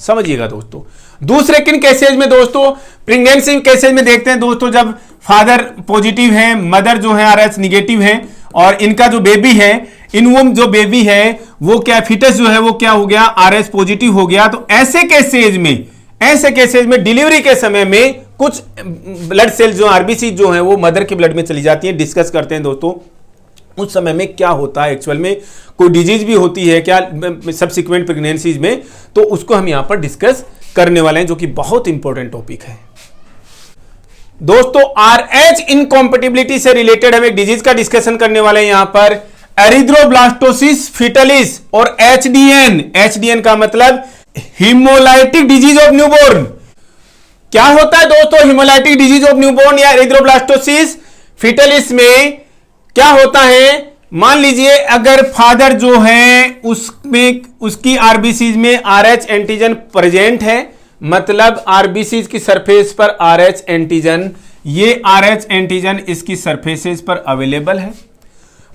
समझिएगा दोस्तों। दूसरे किन केसेज में दोस्तों, प्रेगनेंसी केसेज में देखते हैं दोस्तों, जब फादर पॉजिटिव है, मदर जो है RH निगेटिव है, और इनका जो बेबी है, इनवोम जो बेबी है वो क्या, फीटस जो है वो क्या हो गया, RH पॉजिटिव हो गया। तो ऐसे केसेज में ऐसे केसेस में डिलीवरी के समय में कुछ ब्लड सेल जो आरबीसी जो है वो मदर के ब्लड में चली जाती है। डिस्कस करते हैं दोस्तों उस समय में क्या होता है, एक्चुअल में कोई डिजीज भी होती है क्या सबसिक्वेंट प्रेगनेंसीज में, तो उसको हम यहां पर डिस्कस करने वाले हैं, जो कि बहुत इंपॉर्टेंट टॉपिक है दोस्तों। RH इनकॉम्पेटिबिलिटी से रिलेटेड हम एक डिजीज का डिस्कशन करने वाले हैं यहां पर, एरिथ्रोब्लास्टोसिस फीटलिस और HDN का मतलब हीमोलाइटिक डिजीज ऑफ न्यूबॉर्न। क्या होता है दोस्तों हीमोलाइटिक डिजीज ऑफ न्यूबॉर्न या एरिथ्रोब्लास्टोसिस फीटलिस में? क्या होता है, मान लीजिए अगर फादर जो है उसमें उसकी आरबीसीज में RH एंटीजन प्रेजेंट है, मतलब आरबीसीज की सरफेस पर RH एंटीजन, ये RH एंटीजन इसकी सरफेसेस पर अवेलेबल है।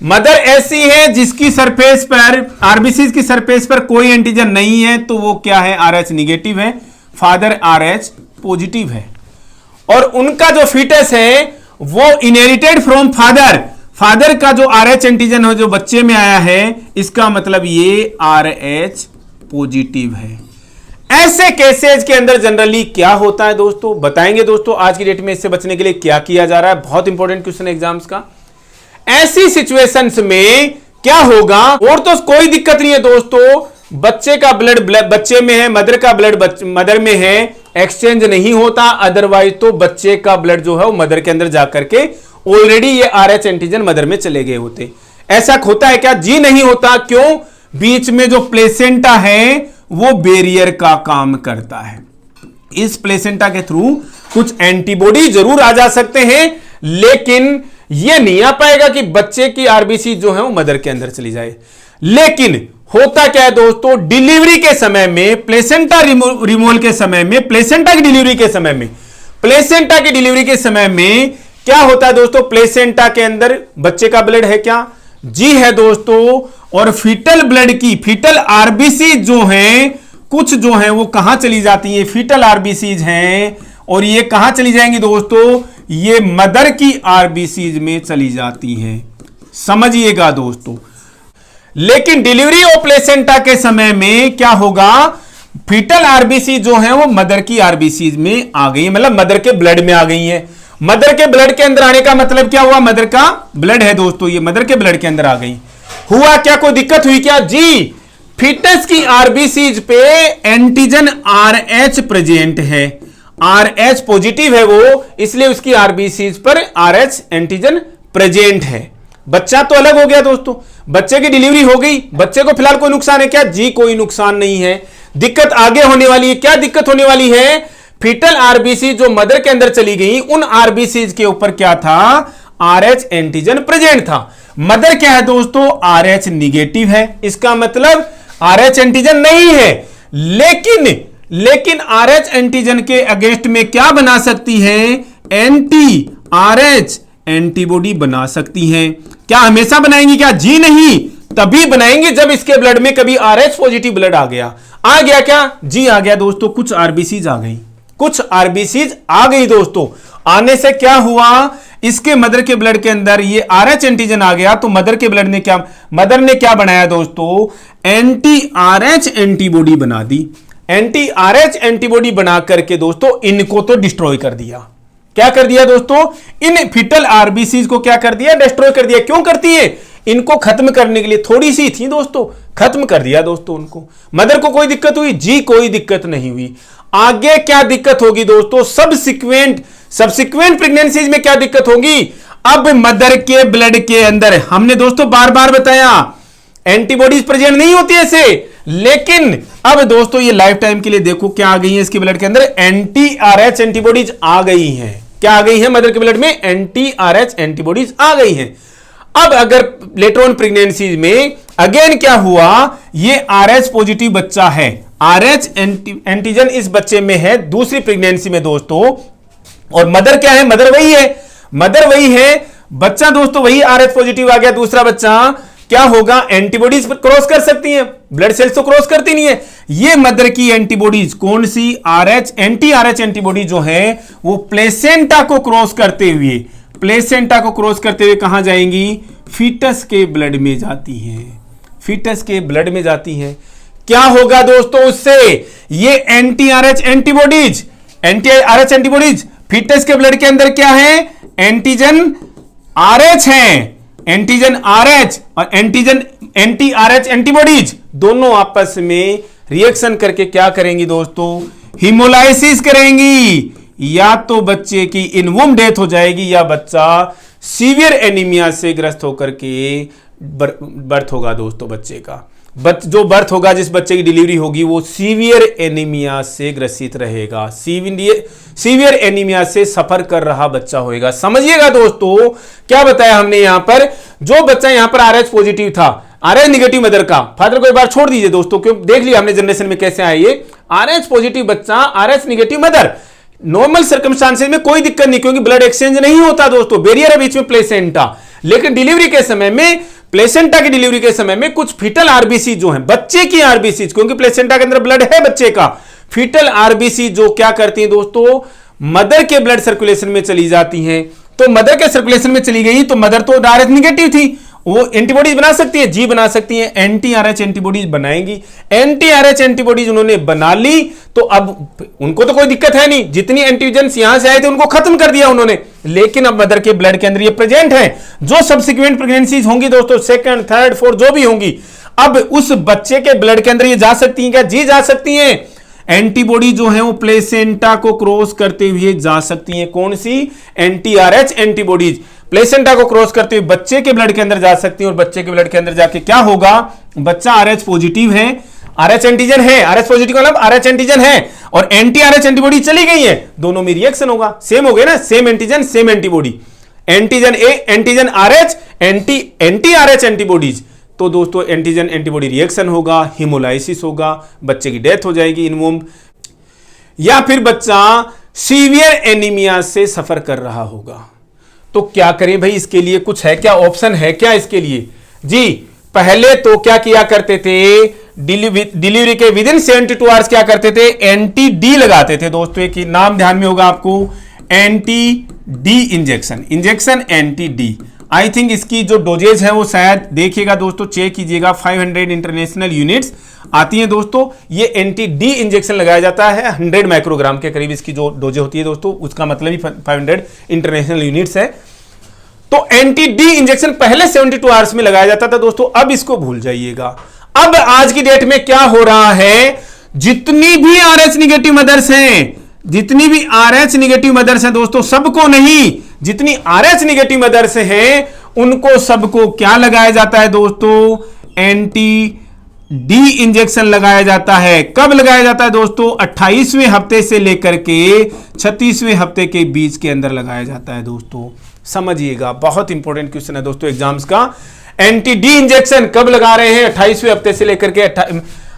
मदर ऐसी है जिसकी सरफेस पर आरबीसीज की सरफेस पर कोई एंटीजन नहीं है, तो वो क्या है, RH निगेटिव है, फादर RH पॉजिटिव है। और उनका जो फीटस है वो इनहेरिटेड फ्रॉम फादर का जो RH एंटीजन है जो बच्चे में आया है, इसका मतलब ये RH पॉजिटिव है। ऐसे केसेस के अंदर जनरली क्या होता है दोस्तों, बताएंगे दोस्तों आज की डेट में इससे बचने के लिए क्या किया जा रहा है। बहुत इंपॉर्टेंट क्वेश्चन एग्जाम्स का। ऐसी सिचुएशंस में क्या होगा, और तो कोई दिक्कत नहीं है दोस्तों, बच्चे का ब्लड बच्चे में है, मदर का ब्लड मदर में है, एक्सचेंज नहीं होता, अदरवाइज तो बच्चे का ब्लड जो है वो मदर के अंदर जाकर के ऑलरेडी ये RH एंटीजन मदर में चले गए होते। ऐसा होता है क्या? जी नहीं होता। क्यों? बीच में जो प्लेसेंटा है वो बैरियर का काम करता है। इस प्लेसेंटा के थ्रू कुछ एंटीबॉडी जरूर आ जा सकते हैं, लेकिन यह नहीं आ पाएगा कि बच्चे की आरबीसी जो है वो मदर के अंदर चली जाए। लेकिन होता क्या है दोस्तों, डिलीवरी के समय में प्लेसेंटा रिमूवल के समय में, प्लेसेंटा की डिलीवरी के समय में, प्लेसेंटा की डिलीवरी के समय में क्या होता है दोस्तों, प्लेसेंटा के अंदर बच्चे का ब्लड है क्या? जी है दोस्तों। और फीटल ब्लड की फीटल आरबीसी जो है कुछ जो है वो कहां चली जाती है, फीटल आरबीसीज हैं, और ये कहां चली जाएंगी दोस्तों, ये मदर की आरबीसीज में चली जाती हैं। समझिएगा दोस्तों। लेकिन डिलीवरी ऑफ प्लेसेंटा के समय में क्या होगा, फीटल आरबीसी जो है वो मदर की आरबीसीज में आ गई, मतलब मदर के ब्लड में आ गई है। मदर के ब्लड के अंदर आने का मतलब क्या हुआ, मदर का ब्लड है दोस्तों, ये मदर के ब्लड के अंदर आ गई। हुआ क्या, कोई दिक्कत हुई क्या? जी, फीटस की आरबीसीज पे एंटीजन RH प्रेजेंट है, RH पॉजिटिव है वो, इसलिए उसकी आरबीसीज पर RH एंटीजन प्रेजेंट है। बच्चा तो अलग हो गया दोस्तों, बच्चे की डिलीवरी हो गई, बच्चे को फिलहाल कोई नुकसान है क्या? जी कोई नुकसान नहीं है। दिक्कत आगे होने वाली है। क्या दिक्कत होने वाली है? फीटल आरबीसी जो मदर के अंदर चली गई, उन आरबीसीज के ऊपर क्या था, RH एंटीजन प्रेजेंट था। मदर क्या है दोस्तों, RH निगेटिव है, इसका मतलब RH एंटीजन नहीं है। लेकिन RH एंटीजन के अगेंस्ट में क्या बना सकती है, एंटी RH एंटीबॉडी बना सकती हैं। क्या हमेशा बनाएंगी क्या? जी नहीं, तभी बनाएंगे जब इसके ब्लड में कभी RH पॉजिटिव ब्लड आ गया क्या? जी आ गया दोस्तों, कुछ आरबीसीज आ गई, कुछ आरबीसीज आ गई दोस्तों। आने से क्या हुआ, इसके मदर के ब्लड के अंदर ये RH एंटीजन आ गया, तो मदर के ब्लड ने मदर ने क्या बनाया दोस्तों, एंटी RH एंटीबॉडी बना दी। एंटी RH एंटीबॉडी बना करके दोस्तों इनको तो डिस्ट्रॉय कर दिया। क्या कर दिया दोस्तों, इन फीटल आरबीसीज को क्या कर दिया, डिस्ट्रॉय कर दिया। क्यों करती है, इनको खत्म करने के लिए, थोड़ी सी थी दोस्तों, खत्म कर दिया दोस्तों उनको। मदर को कोई दिक्कत हुई? जी कोई दिक्कत नहीं हुई। आगे क्या दिक्कत होगी दोस्तों, सबसिक्वेंट प्रेगनेंसीज में क्या दिक्कत होगी, अब मदर के ब्लड के अंदर हमने दोस्तों बार बार बताया एंटीबॉडीज प्रेजेंट नहीं होती ऐसे, लेकिन अब दोस्तों ये लाइफ टाइम के लिए देखो क्या आ गई है इसके ब्लड के अंदर, एंटी RH एंटीबॉडीज आ गई हैं। क्या आ गई है मदर के ब्लड में, एंटी RH एंटीबॉडीज आ गई हैं। अब अगर लेटर ऑन प्रेगनेंसी में अगेन क्या हुआ, ये RH पॉजिटिव बच्चा है, RH एंटीजन इस बच्चे में है दूसरी प्रेगनेंसी में दोस्तों, और मदर क्या है, मदर वही है, बच्चा दोस्तों वही RH पॉजिटिव आ गया दूसरा बच्चा, क्या होगा, एंटीबॉडीज क्रॉस कर सकती हैं, ब्लड सेल्स तो क्रॉस करती नहीं है। ये मदर की एंटीबॉडीज कौन सी, एंटी RH एंटीबॉडी जो है वो प्लेसेंटा को क्रॉस करते हुए कहां जाएंगी, फीटस के ब्लड में जाती हैं, फीटस के ब्लड में जाती हैं। क्या होगा दोस्तों उससे? ये anti Rh antibodies, anti Rh antibodies foetus के ब्लड के अंदर क्या है? एंटीजन आरएच है, एंटीजन आरएच और एंटीजन एंटी आरएच एंटीबॉडीज दोनों आपस में रिएक्शन करके क्या करेंगी दोस्तों? हिमोलाइसिस करेंगी। या तो बच्चे की इनवूम डेथ हो जाएगी या बच्चा सीवियर एनीमिया से ग्रस्त होकर के बर्थ होगा दोस्तों बच्चे का। जो बर्थ होगा, जिस बच्चे की डिलीवरी होगी वो सीवियर एनीमिया से ग्रसित रहेगा, सीवियर एनीमिया से सफर कर रहा बच्चा होगा। समझिएगा दोस्तों क्या बताया हमने यहां पर? जो बच्चा यहां पर आरएच पॉजिटिव था, आरएच निगेटिव मदर का, फादर को एक बार छोड़ दीजिए दोस्तों, क्यों देख लिया हमने जनरेशन में कैसे आया ये आरएच पॉजिटिव बच्चा, RH negative mother. Normal circumstances में कोई दिक्कत नहीं, क्योंकि ब्लड एक्सचेंज नहीं होता दोस्तों, बैरियर है बीच में प्लेसेंटा। लेकिन डिलीवरी के समय में, प्लेसेंटा की डिलीवरी के समय में कुछ फीटल आरबीसी जो है, बच्चे की आरबीसी, क्योंकि प्लेसेंटा के अंदर ब्लड है बच्चे का, फीटल आरबीसी जो क्या करती है दोस्तों? मदर के ब्लड सर्कुलेशन में चली जाती हैं। तो मदर के सर्कुलेशन में चली गई तो मदर तो आरएच निगेटिव थी, वो एंटीबॉडीज बना सकती है, जी बना सकती है, एंटी आरएच एंटीबॉडीज बनाएंगी। एंटी आरएच एंटीबॉडीज उन्होंने बना ली तो अब उनको तो कोई दिक्कत है नहीं, जितनी एंटीजेंस यहां से आए थे उनको खत्म कर दिया उन्होंने। लेकिन अब मदर के ब्लड के अंदर ये प्रेजेंट है। जो सब्सिक्वेंट प्रेगनेंसीज होंगी दोस्तों, सेकंड, थर्ड, फोर्थ जो भी होंगी, अब उस बच्चे के ब्लड के अंदर ये जा सकती हैं क्या? जी जा सकती हैं। एंटीबॉडी जो है वो प्लेसेंटा को क्रॉस करते हुए जा सकती हैं। कौन सी? एंटी आरएच एंटीबॉडीज प्लेसेंटा को क्रॉस करते हुए बच्चे के ब्लड के अंदर जा सकती है। और बच्चे के ब्लड के अंदर जाके क्या होगा? बच्चा आरएच पॉजिटिव है, आरएच एंटीजन है, आरएच पॉजिटिव मतलब आरएच एंटीजन है और एंटी आरएच एंटीबॉडी चली गई है, दोनों में रिएक्शन होगा, सेम हो गए ना, same antigen same antibody, antigen A antigen RH anti Rh antibodies. तो दोस्तों एंटीजन एंटीबॉडी रिएक्शन होगा, हिमोलाइसिस होगा, बच्चे की डेथ हो जाएगी इन वोम, या फिर बच्चा सीवियर एनीमिया से सफर कर रहा होगा। तो क्या करें भाई? इसके लिए कुछ है क्या? ऑप्शन है क्या इसके लिए? जी पहले तो क्या किया करते थे? डिलीवरी के विद इन 72 आवर्स क्या करते थे? एंटी डी लगाते थे दोस्तों। एक नाम ध्यान में होगा आपको, anti D injection, injection anti D. I think इसकी जो डोजेज है वो शायद देखिएगा दोस्तों, चेक कीजिएगा, 500 इंटरनेशनल यूनिट्स आती हैं दोस्तों। ये एंटी डी इंजेक्शन लगाया जाता है 100 माइक्रोग्राम के करीब इसकी जो डोजे होती है दोस्तों, उसका मतलब ही 500 इंटरनेशनल यूनिट्स है। तो एंटी डी इंजेक्शन पहले 72 आवर्स में लगाया जाता था दोस्तों, अब इसको भूल जाइएगा। अब आज की डेट में क्या हो रहा है? जितनी भी आरएच निगेटिव मदर्स हैं, जितनी भी आरएच निगेटिव मदर्स हैं दोस्तों, सबको नहीं, जितनी आरएच निगेटिव मदर्स हैं उनको सबको क्या लगाया जाता है दोस्तों? एंटी डी इंजेक्शन लगाया जाता है। कब लगाया जाता है दोस्तों? 28वें हफ्ते से लेकर के 36वें हफ्ते के बीच के अंदर लगाया जाता है दोस्तों। समझिएगा, बहुत इंपॉर्टेंट क्वेश्चन है दोस्तों एग्जाम्स का। एंटी डी इंजेक्शन कब लगा रहे हैं? 28वें हफ्ते से लेकर के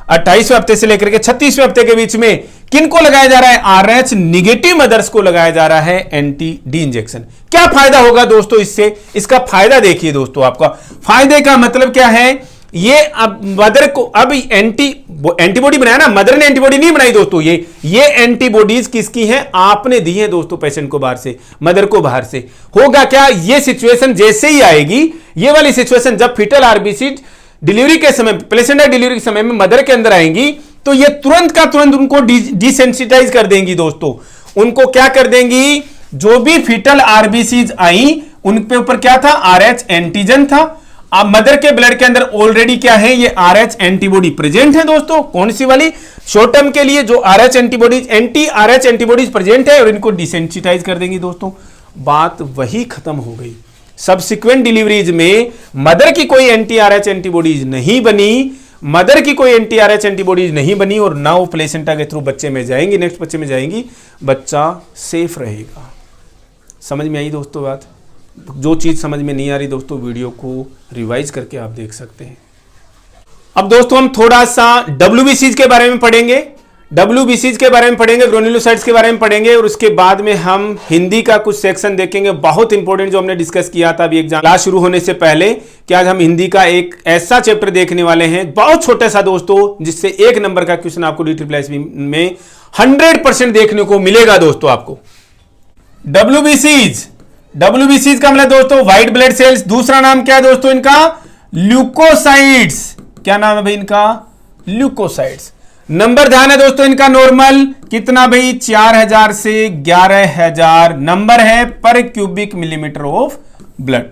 28वें हफ्ते से लेकर के 36वें हफ्ते के बीच में। किनको लगाया जा रहा है? आरएच निगेटिव मदर्स को लगाया जा रहा है एंटी डी इंजेक्शन। क्या फायदा होगा दोस्तों इससे? इसका फायदा देखिए दोस्तों, आपका फायदे का मतलब क्या है? ये अब मदर को अब एंटीबॉडी बनाया ना, मदर ने एंटीबॉडी नहीं बनाई दोस्तों, ये एंटीबॉडीज किसकी हैं? आपने दी है दोस्तों पेशेंट को बाहर से, मदर को बाहर से। होगा क्या? ये सिचुएशन जैसे ही आएगी, ये वाली सिचुएशन जब फीटल आरबीसी डिलीवरी के समय, प्लेसेंटा डिलीवरी के समय में मदर के अंदर आएंगी, तो ये तुरंत का तुरंत उनको डिसेंसिटाइज कर देंगी दोस्तों। उनको क्या कर देंगी? जो भी फीटल आरबीसीज आई उनके ऊपर क्या था? आरएच एंटीजन था। अब मदर के ब्लड के अंदर ऑलरेडी क्या है? ये आरएच एंटीबॉडी प्रेजेंट है दोस्तों। कौन सी वाली? शॉर्ट टर्म के लिए जो RH antibodies, anti Rh antibodies present है और इनको डिसेंसिटाइज कर देंगी दोस्तों। बात वही खत्म हो गई। सब्सिक्वेंट डिलीवरीज में मदर की कोई एंटी आरएच एंटीबॉडीज नहीं बनी, मदर की कोई एंटी आरएच एंटीबॉडीज नहीं बनी और ना वो प्लेसेंटा के थ्रू बच्चे में जाएंगी, नेक्स्ट बच्चे में जाएंगी, बच्चा सेफ रहेगा। समझ में आई दोस्तों बात? जो चीज समझ में नहीं आ रही दोस्तों, वीडियो को रिवाइज करके आप देख सकते हैं। अब दोस्तों हम थोड़ा सा WBCs के बारे में पढ़ेंगे, WBCs के बारे में पढ़ेंगे, ग्रेन्युलोसाइट्स के बारे में पढ़ेंगे और उसके बाद में हम हिंदी का कुछ सेक्शन देखेंगे, बहुत इंपॉर्टेंट, जो हमने डिस्कस किया था अभी एग्जाम क्लास शुरू होने से पहले, कि आज हम हिंदी का एक ऐसा चैप्टर देखने वाले हैं, बहुत छोटा सा दोस्तों, जिससे 1 नंबर का क्वेश्चन आपको DSSS में 100% देखने को मिलेगा दोस्तों आपको। WBCs का मतलब दोस्तों व्हाइट ब्लड सेल्स। दूसरा नाम क्या है दोस्तों इनका? ल्यूकोसाइट्स। क्या नाम है भाई इनका? ल्यूकोसाइट्स। नंबर ध्यान है दोस्तों इनका नॉर्मल कितना भाई 4000 से 11000 नंबर है पर क्यूबिक मिलीमीटर ऑफ ब्लड।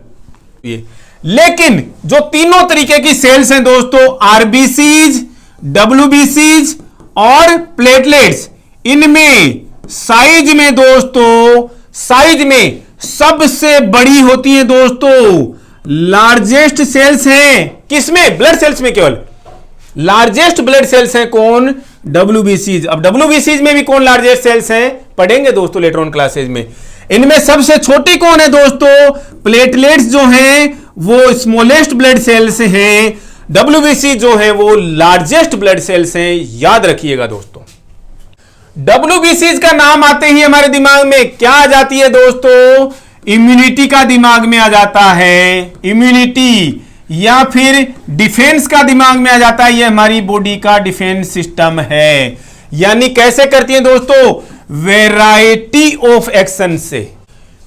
ये लेकिन जो तीनों तरीके की सेल्स हैं दोस्तों, आरबीसीज, डब्ल्यूबीसीज और प्लेटलेट्स, इनमें साइज में दोस्तों, साइज में सबसे बड़ी होती है दोस्तों लार्जेस्ट सेल्स हैं किसमें? ब्लड सेल्स में। केवल लार्जेस्ट ब्लड सेल्स हैं कौन? डब्ल्यूबीसीज। अब डब्ल्यूबीसीज में भी कौन लार्जेस्ट सेल्स हैं पढ़ेंगे दोस्तों लेटर ऑन क्लासेज में। इनमें सबसे छोटी कौन है दोस्तों? प्लेटलेट्स जो हैं वो स्मॉलेस्ट ब्लड सेल्स हैं, डब्ल्यूबीसी जो है वो लार्जेस्ट ब्लड सेल्स हैं। याद रखिएगा दोस्तों, डब्ल्यूबीसीज का नाम आते ही हमारे दिमाग में क्या आ जाती है दोस्तों? इम्यूनिटी का दिमाग में आ जाता है, इम्यूनिटी, या फिर डिफेंस का दिमाग में आ जाता है। ये हमारी बॉडी का डिफेंस सिस्टम है। यानी कैसे करती है दोस्तों? वैरायटी ऑफ एक्शन से।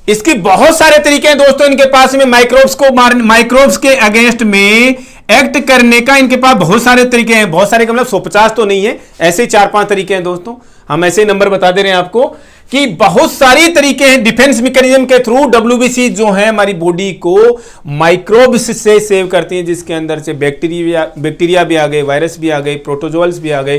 इसकी बहुत सारे तरीके हैं दोस्तों इनके पास में, माइक्रोब्स को माइक्रोब्स के अगेंस्ट में एक्ट करने का इनके पास बहुत सारे तरीके हैं। बहुत सारे का मतलब 150 तो नहीं है, ऐसे ही 4-5 तरीके हैं दोस्तों। हम ऐसे ही नंबर बता दे रहे हैं आपको कि बहुत सारी तरीके हैं डिफेंस मैकेनिज्म के थ्रू डब्ल्यूबीसी जो है हमारी बॉडी को माइक्रोब्स से सेव करती है, जिसके अंदर से बैक्टीरिया भी आ गए, वायरस भी आ गए, प्रोटोजोअल्स भी आ गए,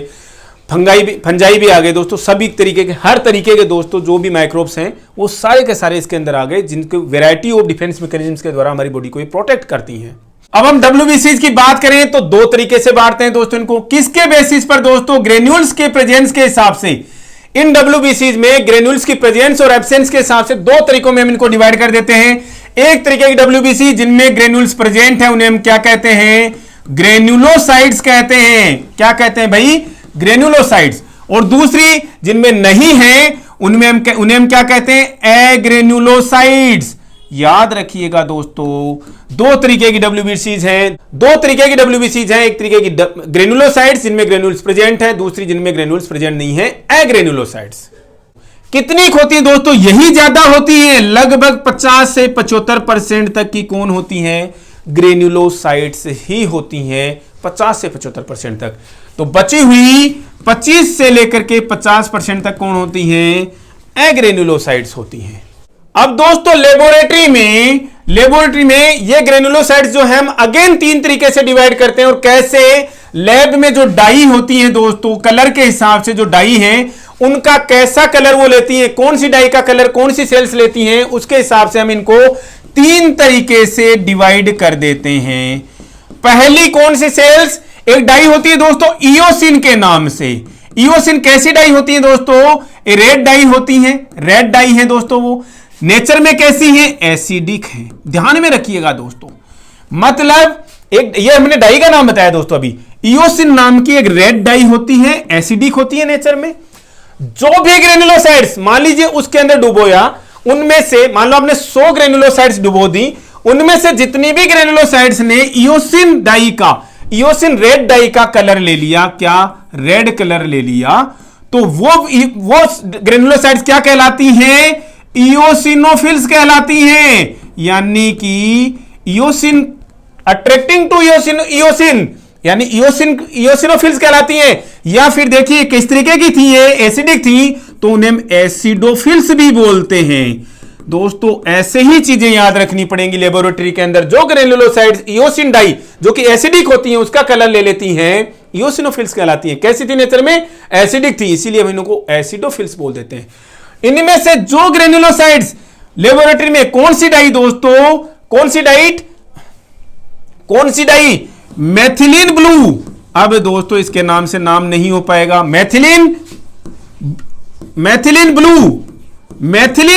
फंजाई भी आ गए दोस्तों। सभी तरीके के, हर तरीके के दोस्तों जो भी माइक्रोब्स हैं वो सारे के सारे इसके अंदर आ गए, जिनको वैरायटी ऑफ डिफेंस मैकेनिज्म के द्वारा हमारी बॉडी को ये प्रोटेक्ट करती हैं। अब हम डब्ल्यूबीसीज की बात करें तो दो तरीके से बांटते हैं दोस्तों इनको। किसके बेसिस पर दोस्तों? ग्रेन्यूल्स के प्रेजेंस के हिसाब से। इन डब्ल्यूबीसीज में ग्रेन्यूल्स की प्रेजेंस और एब्सेंस के हिसाब से दो तरीकों में हम इनको डिवाइड कर देते हैं। एक तरीके की डब्ल्यूबीसी जिनमें ग्रेन्यूल्स प्रेजेंट है उन्हें हम क्या कहते हैं? ग्रेन्युलोसाइट्स कहते हैं। क्या कहते हैं भाई? ग्रेन्युलोसाइट्स। और दूसरी जिनमें नहीं है उनमें उन्हें हम क्या कहते हैं? एग्रेन्युलोसाइट्स। याद रखिएगा दोस्तों, दो तरीके की डब्ल्यूबीसीज हैं, दो तरीके की डब्ल्यूबीसीज हैं। एक तरीके की ग्रेन्युलोसाइट्स जिनमें ग्रेन्यूल्स प्रेजेंट है, दूसरी जिनमें ग्रेन्यूल्स प्रेजेंट नहीं है, एग्रेन्युलोसाइट्स। कितनी होती है दोस्तों? यही ज्यादा होती है, लगभग 50 से 75% तक की कौन होती हैं? ग्रेन्युलोसाइट्स ही होती हैं, 50 से 75% तक। तो बची हुई 25 से लेकर के 50% तक कौन होती हैं? एग्रेन्युलोसाइट्स होती हैं। अब दोस्तों लेबोरेटरी में ये ग्रेन्युलोसाइट्स जो है हम अगेन 3 तरीके से डिवाइड करते हैं। और कैसे? लैब में जो डाई होती है दोस्तों, कलर के हिसाब से जो डाई है उनका कैसा कलर वो लेती है, कौन सी डाई का कलर कौन सी सेल्स लेती हैं, उसके हिसाब से हम इनको 3 तरीके से डिवाइड कर देते हैं। पहली कौन सी सेल्स? एक डाई होती है दोस्तों इयोसिन के नाम से। इयोसिन कैसी डाई होती है दोस्तों? रेड डाई होती है, रेड डाई है दोस्तों। वो नेचर में कैसी है? एसिडिक है। ध्यान में रखिएगा दोस्तों, मतलब एक ये हमने डाई का नाम बताया दोस्तों अभी। इयोसिन नाम की एक रेड डाई होती है, एसिडिक होती है नेचर में। जो भी ग्रेन्युलोसाइट्स मान लीजिए उसके अंदर डुबोया, उनमें से मान लो आपने 100 ग्रेन्युलोसाइट्स डुबो दी, उनमें से जितनी भी ग्रेन्युलोसाइट्स ने इयोसिन डाई का, इयोसिन रेड डाई का कलर ले लिया, क्या? रेड कलर ले लिया, तो वो ग्रेन्युलोसाइट्स क्या कहलाती हैं? इयोसिनोफिल्स कहलाती हैं। यानी कि इयोसिन अट्रैक्टिंग टू इयोसिन यानी इयोसिनोफिल्स कहलाती हैं। या फिर देखिए किस तरीके की थी, ये एसिडिक थी तो उन्हें एसिडोफिल्स भी बोलते हैं। दोस्तों ऐसे ही चीजें याद रखनी पड़ेंगी लेबोरेटरी के अंदर। जो ग्रेन्युलोसाइट्स इयोसिन डाई जो कि एसिडिक होती हैं उसका कलर ले लेती हैं, इयोसिनोफिल्स कहलाती हैं। कैसी थी नेचर में? एसिडिक थी, इसीलिए हम इनको एसिडोफिल्स बोल देते हैं। इनमें से जो ग्रेन्युलोसाइट्स लेबोरेटरी में कौन सी डाई दोस्तों? कौन सी डाई? Methylene blue. अब दोस्तों इसके नाम से नाम नहीं हो पाएगा। मेथिलीन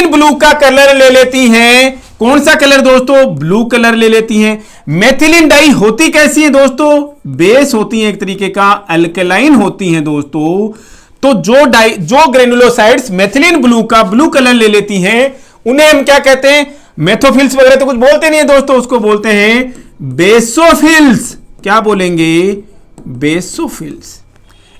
ब्लू का कलर ले लेती हैं। कौन सा कलर दोस्तों? ब्लू कलर ले लेती हैं। मेथिलीन डाई होती कैसी है दोस्तों? बेस होती है, एक तरीके का अल्कलाइन होती है दोस्तों। तो जो ग्रेन्युलोसाइट्स मेथिलीन ब्लू का ब्लू कलर ले लेती हैं उन्हें हम क्या कहते हैं? मेथोफिल्स वगैरह तो कुछ बोलते नहीं है दोस्तों, उसको बोलते हैं बेसोफिल्स। क्या बोलेंगे? बेसोफिल्स।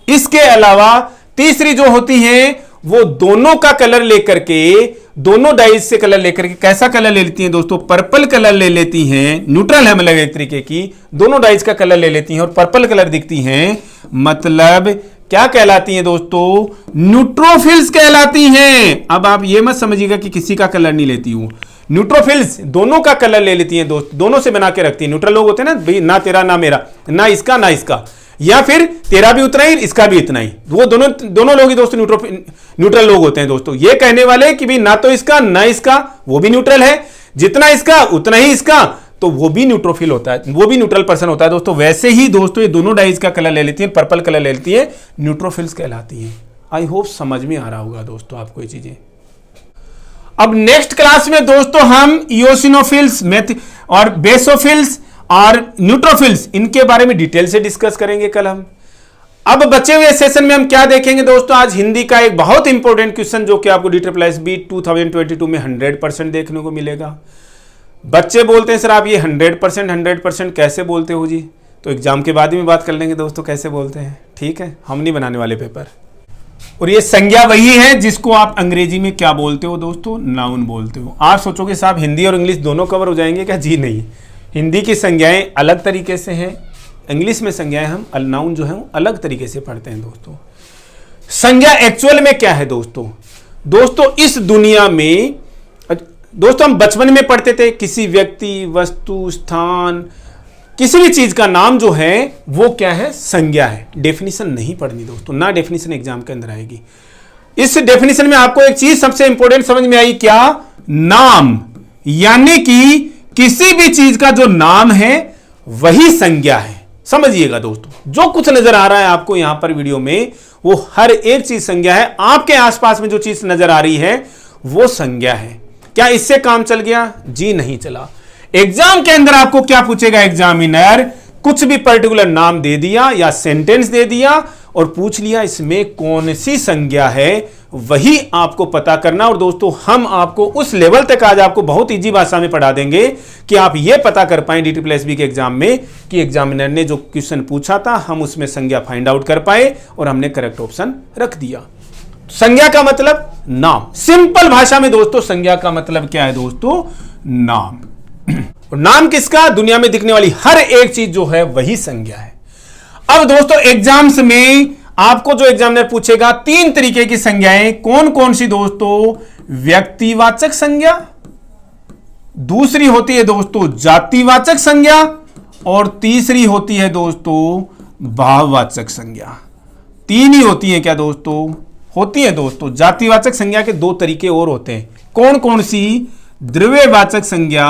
इसके अलावा तीसरी जो होती हैं वो दोनों का कलर लेकर के, दोनों डाइज से कलर लेकर के कैसा कलर ले लेती हैं दोस्तों? पर्पल कलर ले लेती हैं। न्यूट्रल है मतलब एक तरीके की, दोनों डाइज का कलर ले लेती हैं और पर्पल कलर दिखती हैं, मतलब क्या कहलाती हैं दोस्तों? न्यूट्रोफिल्स कहलाती हैं। अब आप ये मत समझिएगा कि किसी का कलर नहीं लेती हूं, न्यूट्रोफिल्स दोनों का कलर ले लेती हैं दोस्त, दोनों से बना के रखती हैं। न्यूट्रल लोग होते हैं ना, ना तेरा ना मेरा, ना इसका ना इसका, या फिर तेरा भी उतना ही इसका भी इतना ही, वो दोनों लोग ही दोस्तों न्यूट्रल लोग होते हैं दोस्तों। ये कहने वाले कि भाई ना तो इसका ना इसका, वो भी न्यूट्रल है, जितना इसका उतना ही इसका, तो वो भी न्यूट्रोफिल होता है, वो भी न्यूट्रल पर्सन होता है दोस्तों। वैसे ही दोस्तों ये दोनों डाइज का कलर ले लेती हैं, पर्पल कलर ले लेती है, न्यूट्रोफिल्स कहलाती हैं। आई होप समझ में आ रहा होगा दोस्तों आपको ये चीजें। अब नेक्स्ट क्लास में दोस्तों हम इओसिनोफिल्स और बेसोफिल्स और न्यूट्रोफिल्स इनके बारे में डिटेल से डिस्कस करेंगे कल हम। अब बचे हुए सेशन में हम क्या देखेंगे दोस्तों? आज हिंदी का एक बहुत इंपॉर्टेंट क्वेश्चन जो कि आपको DSSB 2022 में 100% देखने को मिलेगा। बच्चे बोलते हैं सर आप ये 100% कैसे बोलते हो जी? तो एग्जाम के बाद ही में बात कर लेंगे दोस्तों कैसे बोलते हैं, ठीक है? हम नहीं बनाने वाले पेपर। और ये संज्ञा वही है जिसको आप अंग्रेजी में क्या बोलते हो दोस्तों? नाउन बोलते हो। आप सोचोगे साहब हिंदी और इंग्लिश दोनों कवर हो जाएंगे क्या? जी नहीं, हिंदी की संज्ञाएं अलग तरीके से हैं, इंग्लिश में संज्ञाएं हम नाउन जो है वो अलग तरीके से पढ़ते हैं दोस्तों। संज्ञा एक्चुअल में क्या है दोस्तों? दोस्तों इस दुनिया में दोस्तों हम बचपन में पढ़ते थे किसी व्यक्ति, वस्तु, स्थान, किसी भी चीज का नाम जो है वो क्या है? संज्ञा है। डेफिनेशन नहीं पढ़नी दोस्तों, ना डेफिनेशन एग्जाम के अंदर आएगी। इस डेफिनेशन में आपको एक चीज सबसे इंपॉर्टेंट समझ में आई, क्या? नाम, यानी कि किसी भी चीज का जो नाम है वही संज्ञा है। समझिएगा दोस्तों, जो कुछ नजर आ रहा है आपको यहां पर वीडियो में वो हर एक चीज संज्ञा है। आपके आसपास में जो चीज नजर आ रही है वो संज्ञा है। क्या इससे काम चल गया? जी नहीं चला। एग्जाम के अंदर आपको क्या पूछेगा एग्जामिनर? कुछ भी पर्टिकुलर नाम दे दिया या सेंटेंस दे दिया और पूछ लिया इसमें कौन सी संज्ञा है, वही आपको पता करना। और दोस्तों हम आपको उस लेवल तक आज आपको बहुत इजी भाषा में पढ़ा देंगे कि आप यह पता कर पाए DSSB के एग्जाम में कि एग्जामिनर ने जो क्वेश्चन पूछा था हम उसमें संज्ञा फाइंड आउट कर पाए और हमने करेक्ट ऑप्शन रख दिया। संज्ञा का मतलब नाम। सिंपल भाषा में दोस्तों संज्ञा का मतलब क्या है दोस्तों? नाम। और नाम किसका? दुनिया में दिखने वाली हर एक चीज जो है वही संज्ञा है। अब दोस्तों एग्जाम्स में आपको जो एग्जामिनर पूछेगा 3 तरीके की संज्ञाएं, कौन कौन सी दोस्तों? व्यक्तिवाचक संज्ञा, दूसरी होती है दोस्तों जातिवाचक संज्ञा और तीसरी होती है दोस्तों भाववाचक संज्ञा। 3 ही होती है क्या दोस्तों? होती है दोस्तों। जातिवाचक संज्ञा के 2 तरीके और होते हैं। कौन कौन सी? द्रव्यवाचक संज्ञा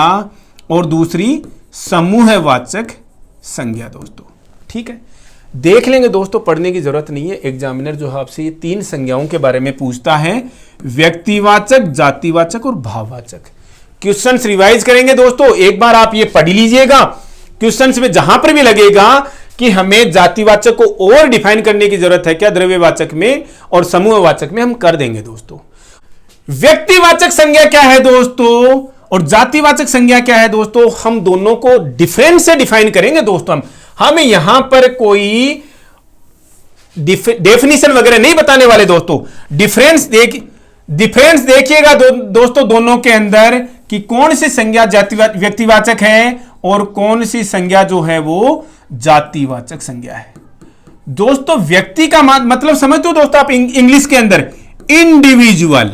और दूसरी समूहवाचक संज्ञा दोस्तों, ठीक है? देख लेंगे दोस्तों, पढ़ने की जरूरत नहीं है। एग्जामिनर जो है आपसे ये 3 संज्ञाओं के बारे में पूछता है, व्यक्तिवाचक, जातिवाचक और भाववाचक। क्वेश्चंस रिवाइज करेंगे दोस्तों, एक बार आप ये पढ़ लीजिएगा। क्वेश्चंस में जहां पर भी लगेगा कि हमें जातिवाचक को और डिफाइन करने की जरूरत है क्या द्रव्यवाचक में और समूहवाचक में, हम कर देंगे दोस्तों। व्यक्तिवाचक संज्ञा क्या है दोस्तों और जातिवाचक संज्ञा क्या है दोस्तों? हम दोनों को डिफरेंस से डिफाइन करेंगे दोस्तों। हम यहां पर कोई डेफिनेशन वगैरह नहीं बताने वाले दोस्तों। डिफरेंस देखिएगा दोस्तों दोनों के अंदर कि कौन सी संज्ञा व्यक्तिवाचक है और कौन सी संज्ञा जो है वो जातिवाचक संज्ञा है। दोस्तों व्यक्ति का मतलब समझते हो दोस्तों आप इंग्लिश के अंदर? इंडिविजुअल।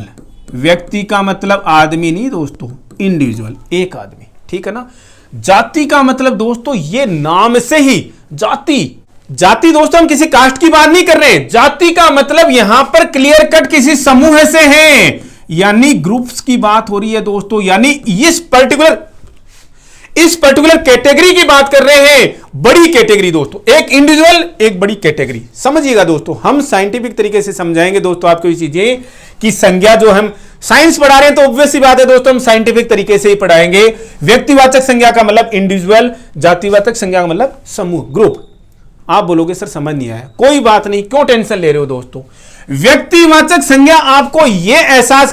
व्यक्ति का मतलब आदमी नहीं दोस्तों, इंडिविजुअल, एक आदमी, ठीक है ना? जाति का मतलब दोस्तों ये नाम से ही जाति दोस्तों हम किसी कास्ट की बात नहीं कर रहे हैं। जाति का मतलब यहां पर क्लियर कट किसी समूह से है, यानी ग्रुप्स की बात हो रही है दोस्तों। यानी इस पर्टिकुलर कैटेगरी की बात कर रहे हैं, बड़ी कैटेगरी दोस्तों, एक इंडिविजुअल एक बड़ी कैटेगरी। समझिएगा दोस्तों, हम साइंटिफिक तरीके से समझाएंगे दोस्तों आपको ये चीजें कि संज्ञा जो हम साइंस पढ़ा रहे हैं तो ऑब्वियस सी बात है दोस्तों हम साइंटिफिक तरीके से ही पढ़ाएंगे। व्यक्तिवाचक संज्ञा का मतलब इंडिविजुअल, जातिवाचक संज्ञा का मतलब समूह, ग्रुप। आप बोलोगे सर समझ नहीं आया, कोई बात नहीं, क्यों टेंशन ले रहे हो दोस्तों। व्यक्तिवाचक संज्ञा आपको यह एहसास